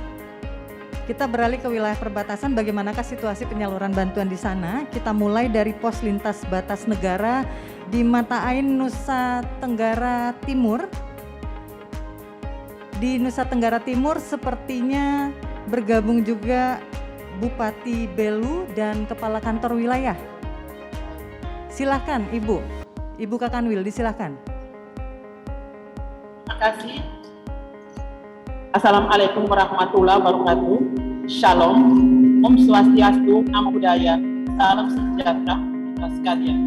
Kita beralih ke wilayah perbatasan, bagaimanakah situasi penyaluran bantuan di sana? Kita mulai dari pos lintas batas negara di Mata Ain, Nusa Tenggara Timur. Di Nusa Tenggara Timur sepertinya bergabung juga Bupati Belu dan Kepala Kantor Wilayah. Silahkan Ibu Kakanwil, disilahkan. Terima kasih. Assalamualaikum warahmatullahi wabarakatuh. Shalom, Om Swastiastu, Namo Buddhaya, salam sejahtera kita sekalian.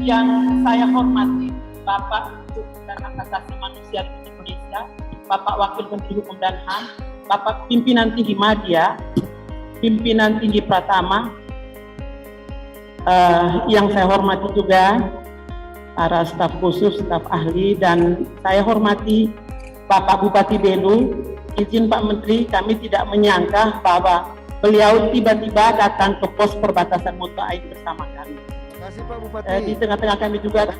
Yang saya hormati Bapak Hukum dan Hak Asasi Manusia Republik Indonesia, Bapak Wakil Menteri Hukum dan HAM, Bapak Pimpinan Tinggi Madya, Pimpinan Tinggi Pratama, yang saya hormati juga para staf khusus, staf ahli, dan saya hormati Bapak Bupati Belu. Izin Pak Menteri, kami tidak menyangka bahwa beliau tiba-tiba datang ke pos perbatasan Mata Ain bersama kami. Terima kasih Pak Bupati. Di tengah-tengah kami juga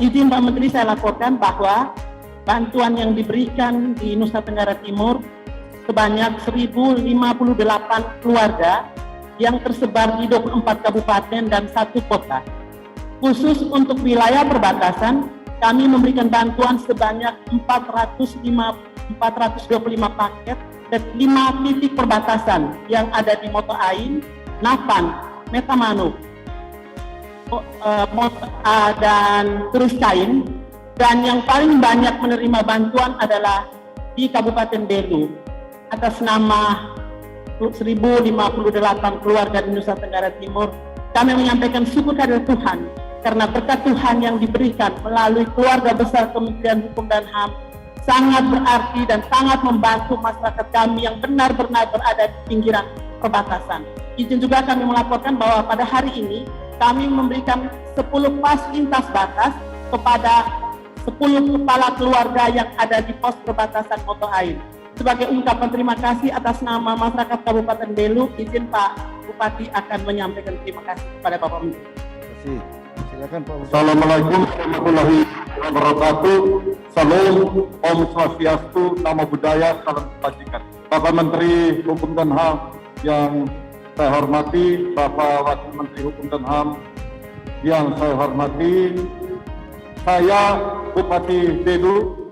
izin Pak Menteri, saya laporkan bahwa bantuan yang diberikan di Nusa Tenggara Timur sebanyak 1058 keluarga yang tersebar di 24 kabupaten dan 1 kota. Khusus untuk wilayah perbatasan, kami memberikan bantuan sebanyak 425 paket dan 5 titik perbatasan yang ada di Mata Ain, Napan, Metamanu, dan Terus Cain. Dan yang paling banyak menerima bantuan adalah di Kabupaten Belu atas nama 1058 keluarga di Nusa Tenggara Timur. Kami menyampaikan syukur kepada Tuhan karena berkat Tuhan yang diberikan melalui keluarga besar Kementerian Hukum dan HAM, sangat berarti dan sangat membantu masyarakat kami yang benar-benar berada di pinggiran perbatasan. Izin juga kami melaporkan bahwa pada hari ini kami memberikan 10 pas lintas batas kepada 10 kepala keluarga yang ada di pos perbatasan Moto Ain. Sebagai ungkapan terima kasih atas nama masyarakat Kabupaten Belu, izin Pak Bupati akan menyampaikan terima kasih kepada Bapak Menteri. Terima kasih. Silakan Pak Bupati. Assalamualaikum warahmatullahi wabarakatuh. Salam, Om Swastiastu, Namo Buddhaya, salam kebajikan. Bapak Menteri Hukum dan HAM yang saya hormati, Bapak Wakil Menteri Hukum dan HAM yang saya hormati, saya Bupati Belu,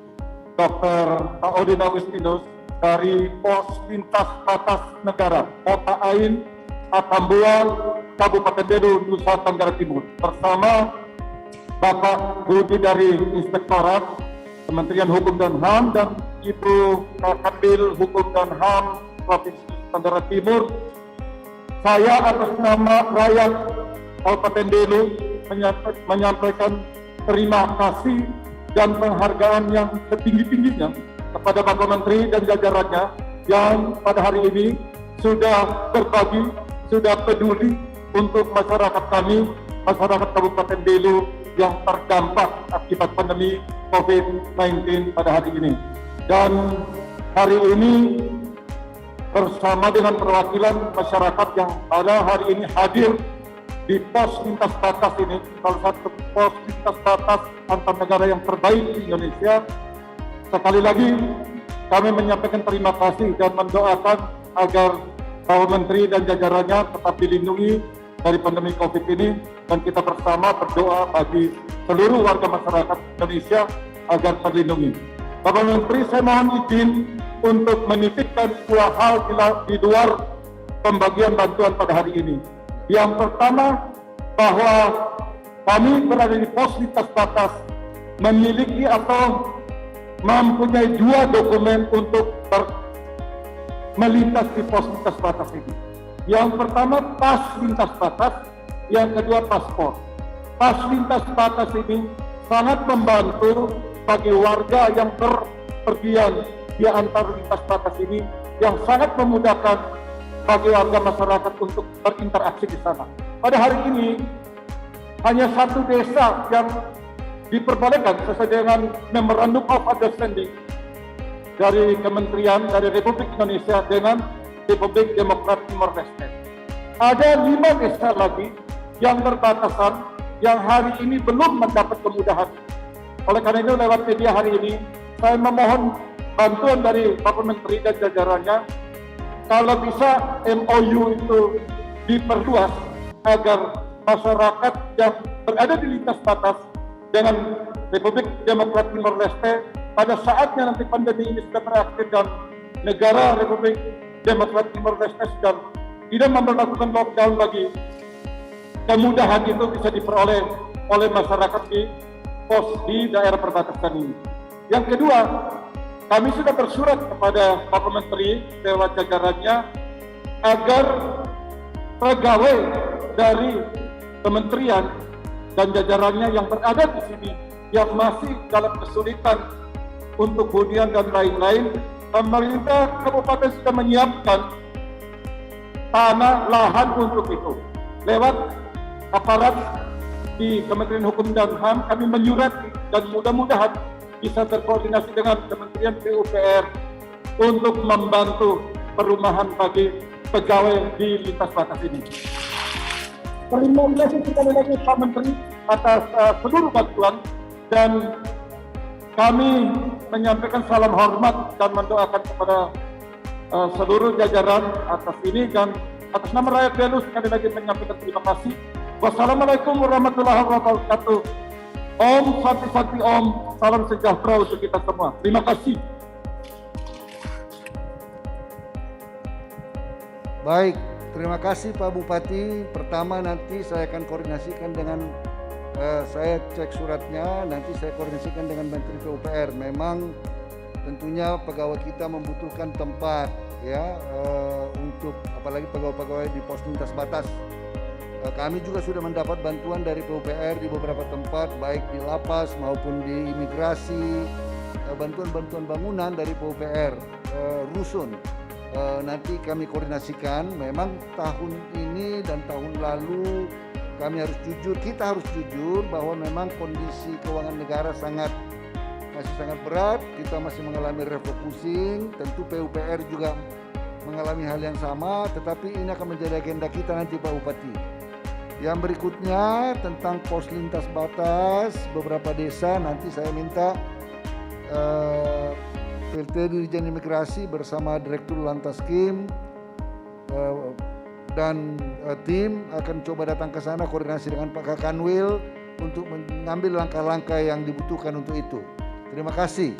Dr. Audin Agustinus dari Pos Lintas Batas Negara Kota Ain, Atambua, Kabupaten Belu, Nusa Tenggara Timur, bersama Bapak Budi dari Inspektorat Kementerian Hukum dan HAM dan Ibu Kabil Hukum dan HAM Provinsi Nusa Tenggara Timur. Saya atas nama rakyat Kabupaten Belu menyampaikan terima kasih dan penghargaan yang setinggi-tingginya kepada Bapak Menteri dan jajarannya yang pada hari ini sudah berbagi, sudah peduli untuk masyarakat kami, masyarakat Kabupaten Belu yang terdampak akibat pandemi COVID-19 pada hari ini. Dan hari ini bersama dengan perwakilan masyarakat yang pada hari ini hadir di pos lintas batas ini, salah satu pos lintas batas antar negara yang terbaik di Indonesia. Sekali lagi kami menyampaikan terima kasih dan mendoakan agar Bapak Menteri dan jajarannya tetap dilindungi dari pandemi COVID ini, dan kita bersama berdoa bagi seluruh warga masyarakat Indonesia agar terlindungi. Bapak Menteri, saya mohon izin untuk menitipkan dua hal di luar pembagian bantuan pada hari ini. Yang pertama, bahwa kami berada di pos lintas batas memiliki atau mempunyai dua dokumen untuk melintas di pos lintas batas ini. Yang pertama pas lintas batas, yang kedua paspor. Pas lintas batas ini sangat membantu bagi warga yang berpergian di antar lintas batas ini, yang sangat memudahkan bagi warga masyarakat untuk berinteraksi di sana. Pada hari ini hanya satu desa yang diperbolehkan sesuai dengan Memorandum of Understanding dari Kementerian dari Republik Indonesia dengan Republik Demokrat Timor Leste. Ada 5 desa lagi yang berbatasan yang hari ini belum mendapat kemudahan. Oleh karena itu lewat media hari ini saya memohon bantuan dari Bapak Menteri dan jajarannya, kalau bisa MOU itu diperluas agar masyarakat yang berada di lintas batas dengan Republik Demokrat Timor Leste pada saatnya nanti pandemi ini sudah berakhir dan negara Republik Demokrat Timor Leste sudah tidak memperlakukan lockdown lagi, kemudahan itu bisa diperoleh oleh masyarakat di pos di daerah perbatasan ini. Yang kedua, kami sudah bersurat kepada Bapak Menteri lewat jajarannya agar pegawai dari kementerian dan jajarannya yang berada di sini yang masih dalam kesulitan untuk hunian dan lain-lain, pemerintah kabupaten sudah menyiapkan tanah lahan untuk itu. Lewat aparat di Kementerian Hukum dan HAM kami menyurati dan mudah-mudahan bisa terkoordinasi dengan Kementerian PUPR untuk membantu perumahan bagi pegawai di lintas batas ini. Terima kasih sekali lagi Pak Menteri atas seluruh bantuan, dan kami menyampaikan salam hormat dan mendoakan kepada seluruh jajaran atas ini, dan atas nama rakyat Belu sekali lagi menyampaikan terima kasih. Wassalamualaikum warahmatullahi wabarakatuh. Om Santi Santi Om, salam sejahtera untuk kita semua. Terima kasih. Baik, terima kasih Pak Bupati. Pertama nanti saya akan koordinasikan dengan saya cek suratnya, nanti saya koordinasikan dengan Menteri PUPR. Memang tentunya pegawai kita membutuhkan tempat ya untuk apalagi pegawai-pegawai di pos lintas batas. Kami juga sudah mendapat bantuan dari PUPR di beberapa tempat, baik di lapas maupun di imigrasi, bantuan-bantuan bangunan dari PUPR rusun. Nanti kami koordinasikan. Memang tahun ini dan tahun lalu kami harus jujur, kita harus jujur bahwa memang kondisi keuangan negara masih sangat berat. Kita masih mengalami refocusing. Tentu PUPR juga mengalami hal yang sama, tetapi ini akan menjadi agenda kita nanti Pak Bupati. Yang berikutnya tentang pos lintas batas beberapa desa, nanti saya minta PLT Dirjen Imigrasi bersama Direktur Lantaskim dan tim akan coba datang ke sana koordinasi dengan Pak Kakanwil untuk mengambil langkah-langkah yang dibutuhkan untuk itu. Terima kasih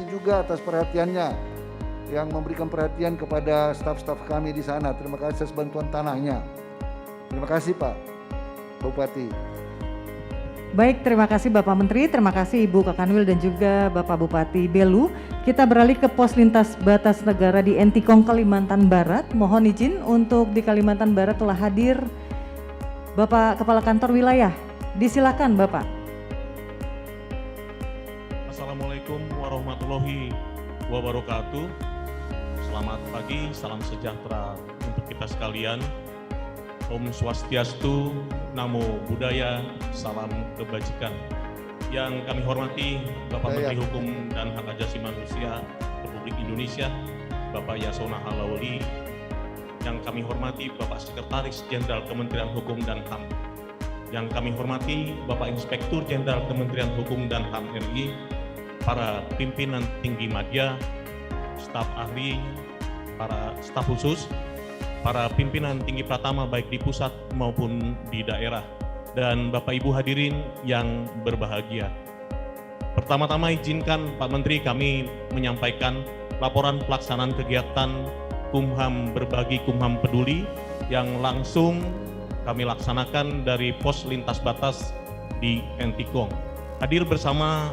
juga atas perhatiannya yang memberikan perhatian kepada staf-staf kami di sana. Terima kasih atas bantuan tanahnya. Terima kasih Pak Bupati. Baik, terima kasih Bapak Menteri, terima kasih Ibu Kakanwil dan juga Bapak Bupati Belu. Kita beralih ke pos lintas batas negara di Entikong, Kalimantan Barat. Mohon izin untuk di Kalimantan Barat telah hadir Bapak Kepala Kantor Wilayah. Disilakan Bapak. Assalamualaikum warahmatullahi wabarakatuh. Selamat pagi, salam sejahtera untuk kita sekalian. Om Swastiastu, Namo Buddhaya, salam kebajikan. Yang kami hormati Bapak Menteri Hukum dan Hak Asasi Manusia Republik Indonesia, Bapak Yasona Halauli. Yang kami hormati Bapak Sekretaris Jenderal Kementerian Hukum dan HAM. Yang kami hormati Bapak Inspektur Jenderal Kementerian Hukum dan HAM RI, para pimpinan tinggi media, staf ahli, para staf khusus, para pimpinan tinggi pratama baik di pusat maupun di daerah, dan Bapak Ibu hadirin yang berbahagia. Pertama-tama izinkan Pak Menteri kami menyampaikan laporan pelaksanaan kegiatan Kumham Berbagi Kumham Peduli yang langsung kami laksanakan dari pos lintas batas di Entikong. Hadir bersama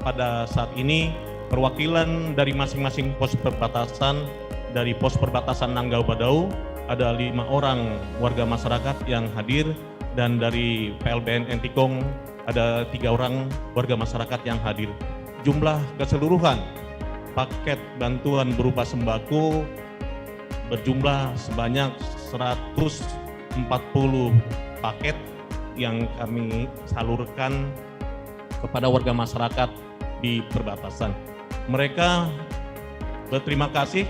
pada saat ini perwakilan dari masing-masing pos perbatasan. Dari pos perbatasan Nanggau Badau ada 5 orang warga masyarakat yang hadir, dan dari PLBN Entikong ada 3 orang warga masyarakat yang hadir. Jumlah keseluruhan paket bantuan berupa sembako berjumlah sebanyak 140 paket yang kami salurkan kepada warga masyarakat di perbatasan. Mereka berterima kasih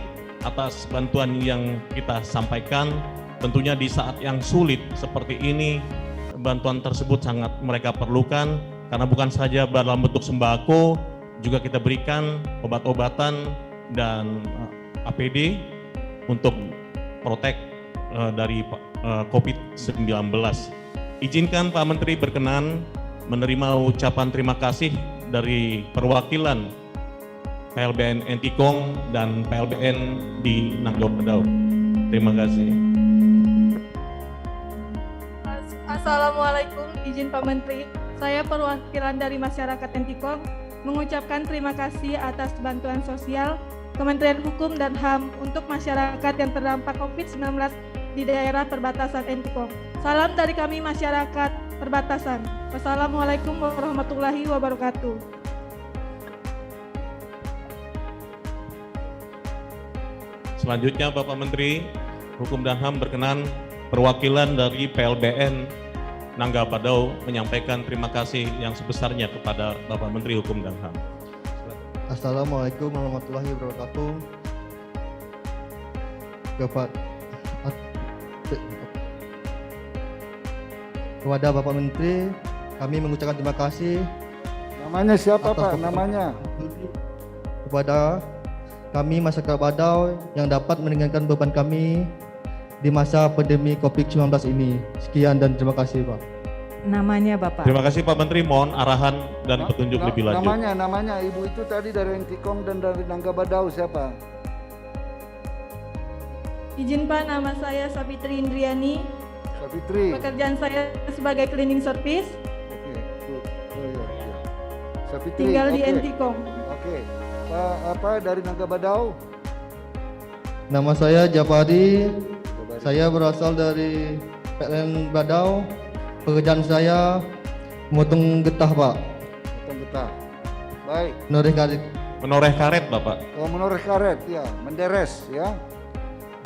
atas bantuan yang kita sampaikan. Tentunya di saat yang sulit seperti ini, bantuan tersebut sangat mereka perlukan, karena bukan saja dalam bentuk sembako, juga kita berikan obat-obatan dan APD untuk protek dari COVID-19. Izinkan Pak Menteri berkenan menerima ucapan terima kasih dari perwakilan PLBN Entikong dan PLBN di Nanggau Badau. Terima kasih. Assalamualaikum, izin Pak Menteri. Saya perwakilan dari masyarakat Entikong mengucapkan terima kasih atas bantuan sosial Kementerian Hukum dan HAM untuk masyarakat yang terdampak COVID-19 di daerah perbatasan Entikong. Salam dari kami masyarakat perbatasan. Wassalamualaikum warahmatullahi wabarakatuh. Selanjutnya Bapak Menteri Hukum dan HAM berkenan perwakilan dari PLBN Nanggau Badau menyampaikan terima kasih yang sebesarnya kepada Bapak Menteri Hukum dan HAM. Assalamualaikum warahmatullahi wabarakatuh. Kepada Bapak Menteri, kami mengucapkan terima kasih. Namanya siapa Pak? Namanya? Kepada kami masyarakat Badau yang dapat meringankan beban kami di masa pandemi COVID-19 ini. Sekian dan terima kasih Pak. Namanya Bapak. Terima kasih Pak Menteri, mohon arahan dan petunjuk lebih lanjut. Namanya Ibu itu tadi dari Entikong dan dari Nanggau Badau siapa? Izin Pak, nama saya Sapitri Indriani. Sapitri. Pekerjaan saya sebagai cleaning service. Sapitri. Tinggal di Entikong. Oke. Apa dari Nanggau Badau? Nama saya Jafari. Saya berasal dari PLN Badau. Pekerjaan saya memotong getah Pak. Potong getah. Baik. Menoreh karet, Bapak. Oh, menoreh karet, ya, menderes, ya.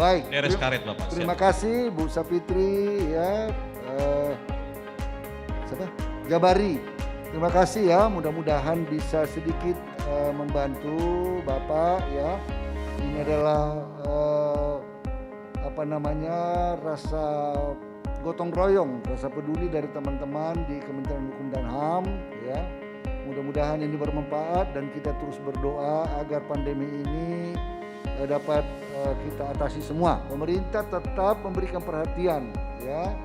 Baik. Deres karet, Bapak. Terima kasih Bu Sapitri, ya. Siapa? Jabari. Terima kasih ya. Mudah-mudahan bisa sedikit membantu Bapak, ya. Ini adalah rasa gotong royong, rasa peduli dari teman-teman di Kementerian Hukum dan HAM, ya. Mudah-mudahan ini bermanfaat dan kita terus berdoa agar pandemi ini dapat kita atasi semua. Pemerintah tetap memberikan perhatian, ya,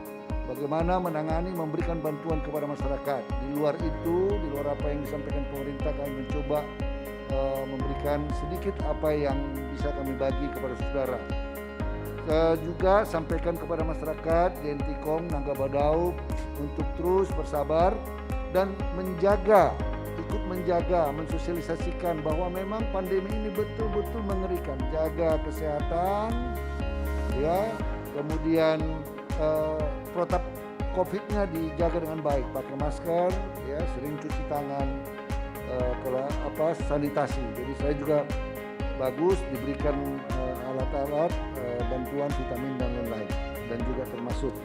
bagaimana menangani, memberikan bantuan kepada masyarakat. Di luar itu, di luar apa yang disampaikan pemerintah, kami mencoba memberikan sedikit apa yang bisa kami bagi kepada saudara. Juga sampaikan kepada masyarakat di Entikong, Nangga Badau untuk terus bersabar dan ikut menjaga, mensosialisasikan bahwa memang pandemi ini betul-betul mengerikan. Jaga kesehatan, ya, kemudian protap COVID-nya dijaga dengan baik, pakai masker, ya, sering cuci tangan, sanitasi. Jadi saya juga bagus diberikan alat-alat, bantuan vitamin dan lain-lain, dan juga termasuk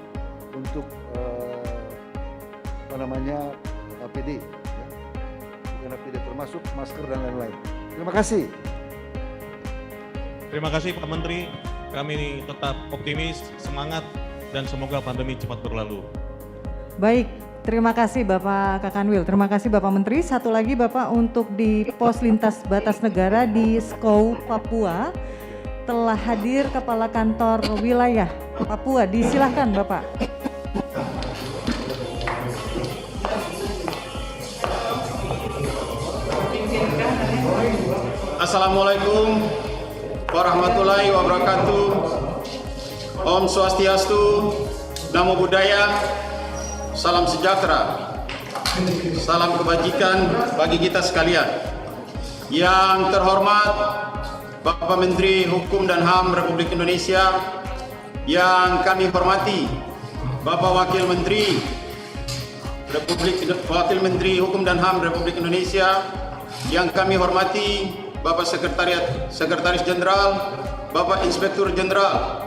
untuk APD, ya. Bukan APD, termasuk masker dan lain-lain. Terima kasih. Terima kasih Pak Menteri, kami tetap optimis, semangat, dan semoga pandemi cepat berlalu. Baik, terima kasih Bapak Kakanwil, terima kasih Bapak Menteri. Satu lagi Bapak, untuk di pos lintas batas negara di Skou, Papua, telah hadir Kepala Kantor Wilayah Papua. Disilahkan Bapak. Assalamualaikum warahmatullahi wabarakatuh. Om Swastiastu, Namo Buddhaya, salam sejahtera, salam kebajikan bagi kita sekalian. Yang terhormat Bapak Menteri Hukum dan HAM Republik Indonesia, yang kami hormati Bapak Wakil Menteri Hukum dan HAM Republik Indonesia, yang kami hormati Bapak Sekretaris Jenderal, Bapak Inspektur Jenderal,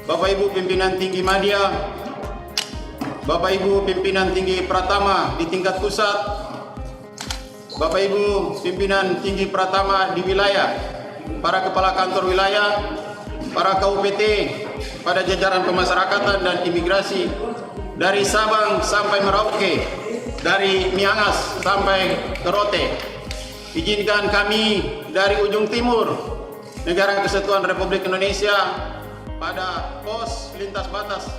Bapak Ibu Pimpinan Tinggi Madya, Bapak Ibu Pimpinan Tinggi Pratama di tingkat pusat, Bapak Ibu Pimpinan Tinggi Pratama di wilayah, para Kepala Kantor Wilayah, para KUPT, pada jajaran pemasyarakatan dan imigrasi, dari Sabang sampai Merauke, dari Miangas sampai Kerote. Izinkan kami dari ujung timur Negara Kesatuan Republik Indonesia pada pos lintas batas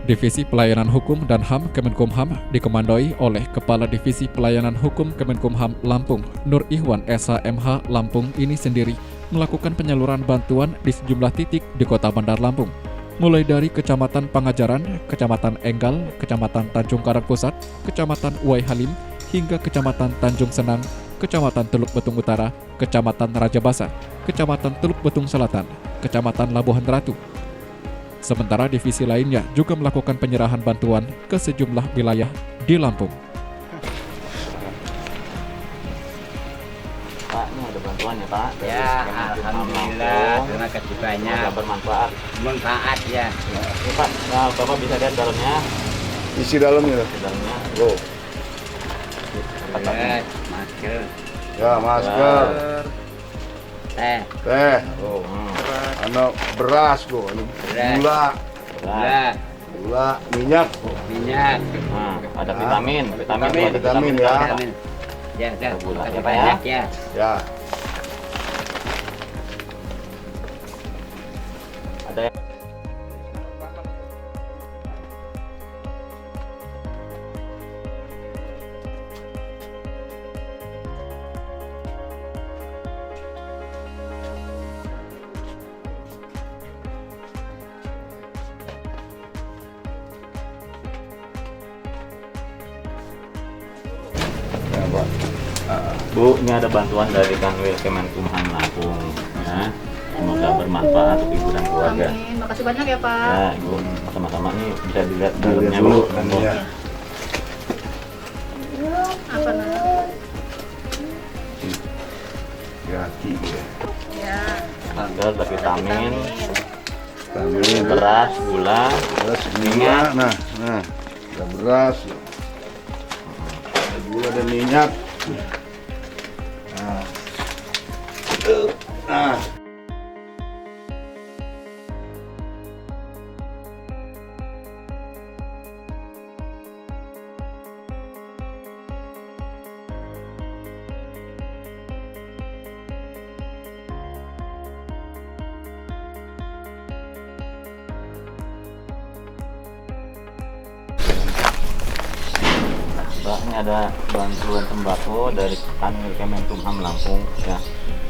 Divisi Pelayanan Hukum dan HAM Kemenkumham dikomandoi oleh Kepala Divisi Pelayanan Hukum Kemenkumham Lampung, Nur Ihwan SHMH Lampung ini sendiri melakukan penyaluran bantuan di sejumlah titik di Kota Bandar Lampung, mulai dari Kecamatan Pangajaran, Kecamatan Enggal, Kecamatan Tanjung Karang Pusat, Kecamatan Uwai Halim, hingga Kecamatan Tanjung Senang, Kecamatan Teluk Betung Utara, Kecamatan Raja Basa, Kecamatan Teluk Betung Selatan, Kecamatan Labuhan Ratu. Sementara divisi lainnya juga melakukan penyerahan bantuan ke sejumlah wilayah di Lampung. Pak, ini ada bantuan ya Pak? Ya, alhamdulillah. Terima kasih banyak. Bermanfaat. Bermanfaat ya. Ini Pak, nah, Bapak bisa lihat dalamnya. Isi dalamnya. Isi dalamnya. Oh. Ya, masker. Ya, masker. Teh. Teh. Oh. Anak beras kok, gula. Gula, minyak. Minyak. Nah, ada vitamin ya. Ya, ada banyak ya. Ya. Ada Bu, ini ada bantuan dari Kanwil Kemenkumham Lampung, ya. Semoga bermanfaat untuk ibu dan keluarga. Amin, makasih banyak ya Pak. Ya, ibu, sama-sama nih bisa dilihat dalamnya Bu. Apa nak? Masker, vitamin, beras, gula, minyak. Nah, ada beras, ada gula dan minyak. Nah. Ini ada bantuan sembako dari kanwil Kemenkumham Lampung ya,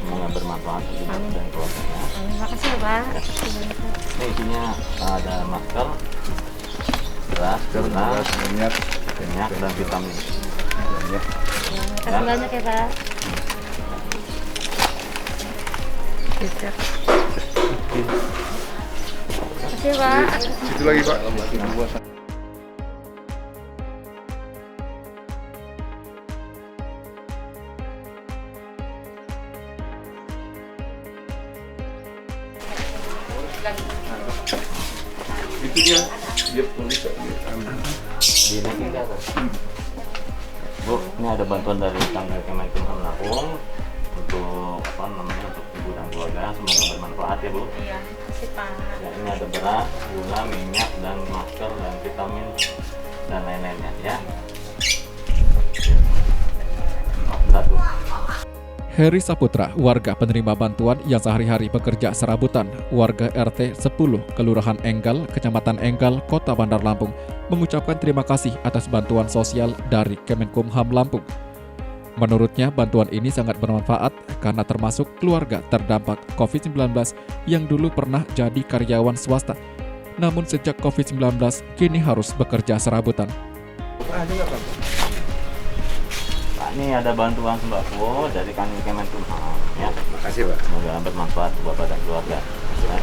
semoga bermanfaat untuk ibu dan keluarganya. Terima kasih ya Pak. Ini isinya ada masker, beras, gula, minyak dan vitamin. Terima kasih banyak ya Pak. Terima kasih Pak. Situ lagi Pak. Itu dia tulis Dinaikin ke atas. Bu, ini ada bantuan dari kanwil Kemenkumham Lampung untuk untuk ibu dan keluarga, semoga bermanfaat ya Bu. Iya, kasih Pak. Ya, ini ada beras, gula, minyak dan masker dan vitamin dan lain-lainnya ya. Berat Bu. Heri Saputra, warga penerima bantuan yang sehari-hari bekerja serabutan, warga RT 10, Kelurahan Enggal, Kecamatan Enggal, Kota Bandar Lampung, mengucapkan terima kasih atas bantuan sosial dari Kemenkumham Lampung. Menurutnya, bantuan ini sangat bermanfaat karena termasuk keluarga terdampak COVID-19 yang dulu pernah jadi karyawan swasta. Namun sejak COVID-19, kini harus bekerja serabutan. Pak, ini ada bantuan sembako dari kanwil Kemenkumham ya. Makasih Pak. Semoga bermanfaat buat Bapak dan keluarga. Ya.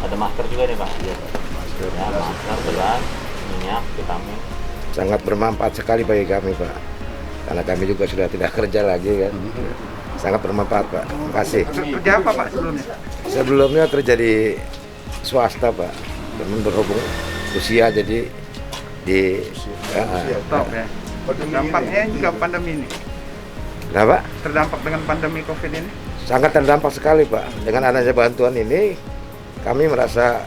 Ada masker juga nih Pak. Ya, masker, beras, minyak, vitamin. Sangat bermanfaat sekali bagi kami Pak. Karena kami juga sudah tidak kerja lagi kan. Sangat bermanfaat Pak. Terima kasih. Kerja apa Pak sebelumnya? Sebelumnya kerja di swasta Pak. Namun berhubung usia jadi di Stop ya. Dampaknya juga pandemi ini. Kenapa? Terdampak dengan pandemi COVID ini? Sangat terdampak sekali Pak. Dengan adanya bantuan ini, kami merasa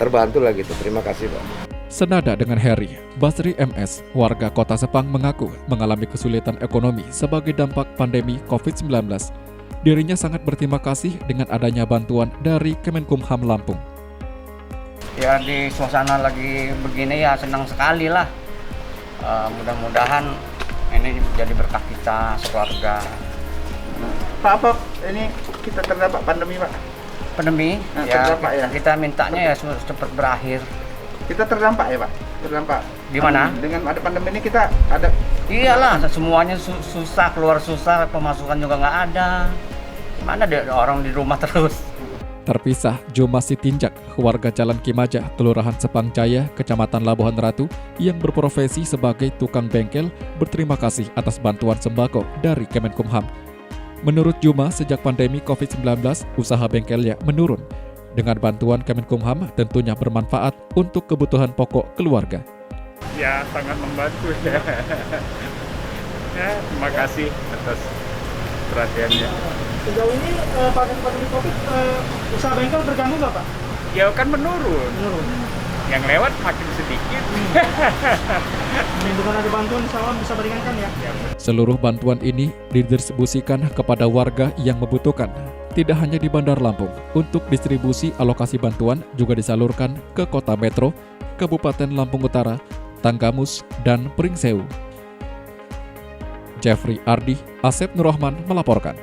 terbantu lah gitu. Terima kasih Pak. Senada dengan Heri, Basri MS, warga Kota Sepang mengaku mengalami kesulitan ekonomi sebagai dampak pandemi COVID-19. Dirinya sangat berterima kasih dengan adanya bantuan dari Kemenkumham Lampung. Ya di suasana lagi begini ya senang sekali lah. Mudah-mudahan ini jadi berkah kita sekeluarga. Pak, apa ini kita terdampak pandemi Pak? Pandemi ya, kita mintanya ya cepat berakhir. Kita terdampak ya Pak? Terdampak. Di mana? Dengan ada pandemi ini kita ada. Iyalah, semuanya susah, keluar susah, pemasukan juga nggak ada. Gimana deh orang di rumah terus? Terpisah, Juma Sitinjak, warga Jalan Kimaja, Kelurahan Sepang Jaya, Kecamatan Labuhan Ratu, yang berprofesi sebagai tukang bengkel, berterima kasih atas bantuan sembako dari Kemenkumham. Menurut Juma, sejak pandemi COVID-19, usaha bengkelnya menurun. Dengan bantuan Kemenkumham tentunya bermanfaat untuk kebutuhan pokok keluarga. Ya, sangat membantu ya. Ya, terima kasih atas perhatiannya. Sejauh ini pandemi COVID, usaha bengkel terganggu nggak Pak? Ya kan menurun. Yang lewat makin sedikit. Dengan ada bantuan insya Allah bisa meringankan ya. Seluruh bantuan ini didistribusikan kepada warga yang membutuhkan. Tidak hanya di Bandar Lampung, untuk distribusi alokasi bantuan juga disalurkan ke Kota Metro, Kabupaten Lampung Utara, Tanggamus, dan Pringsewu. Jeffrey Ardi, Asep Nurrahman melaporkan.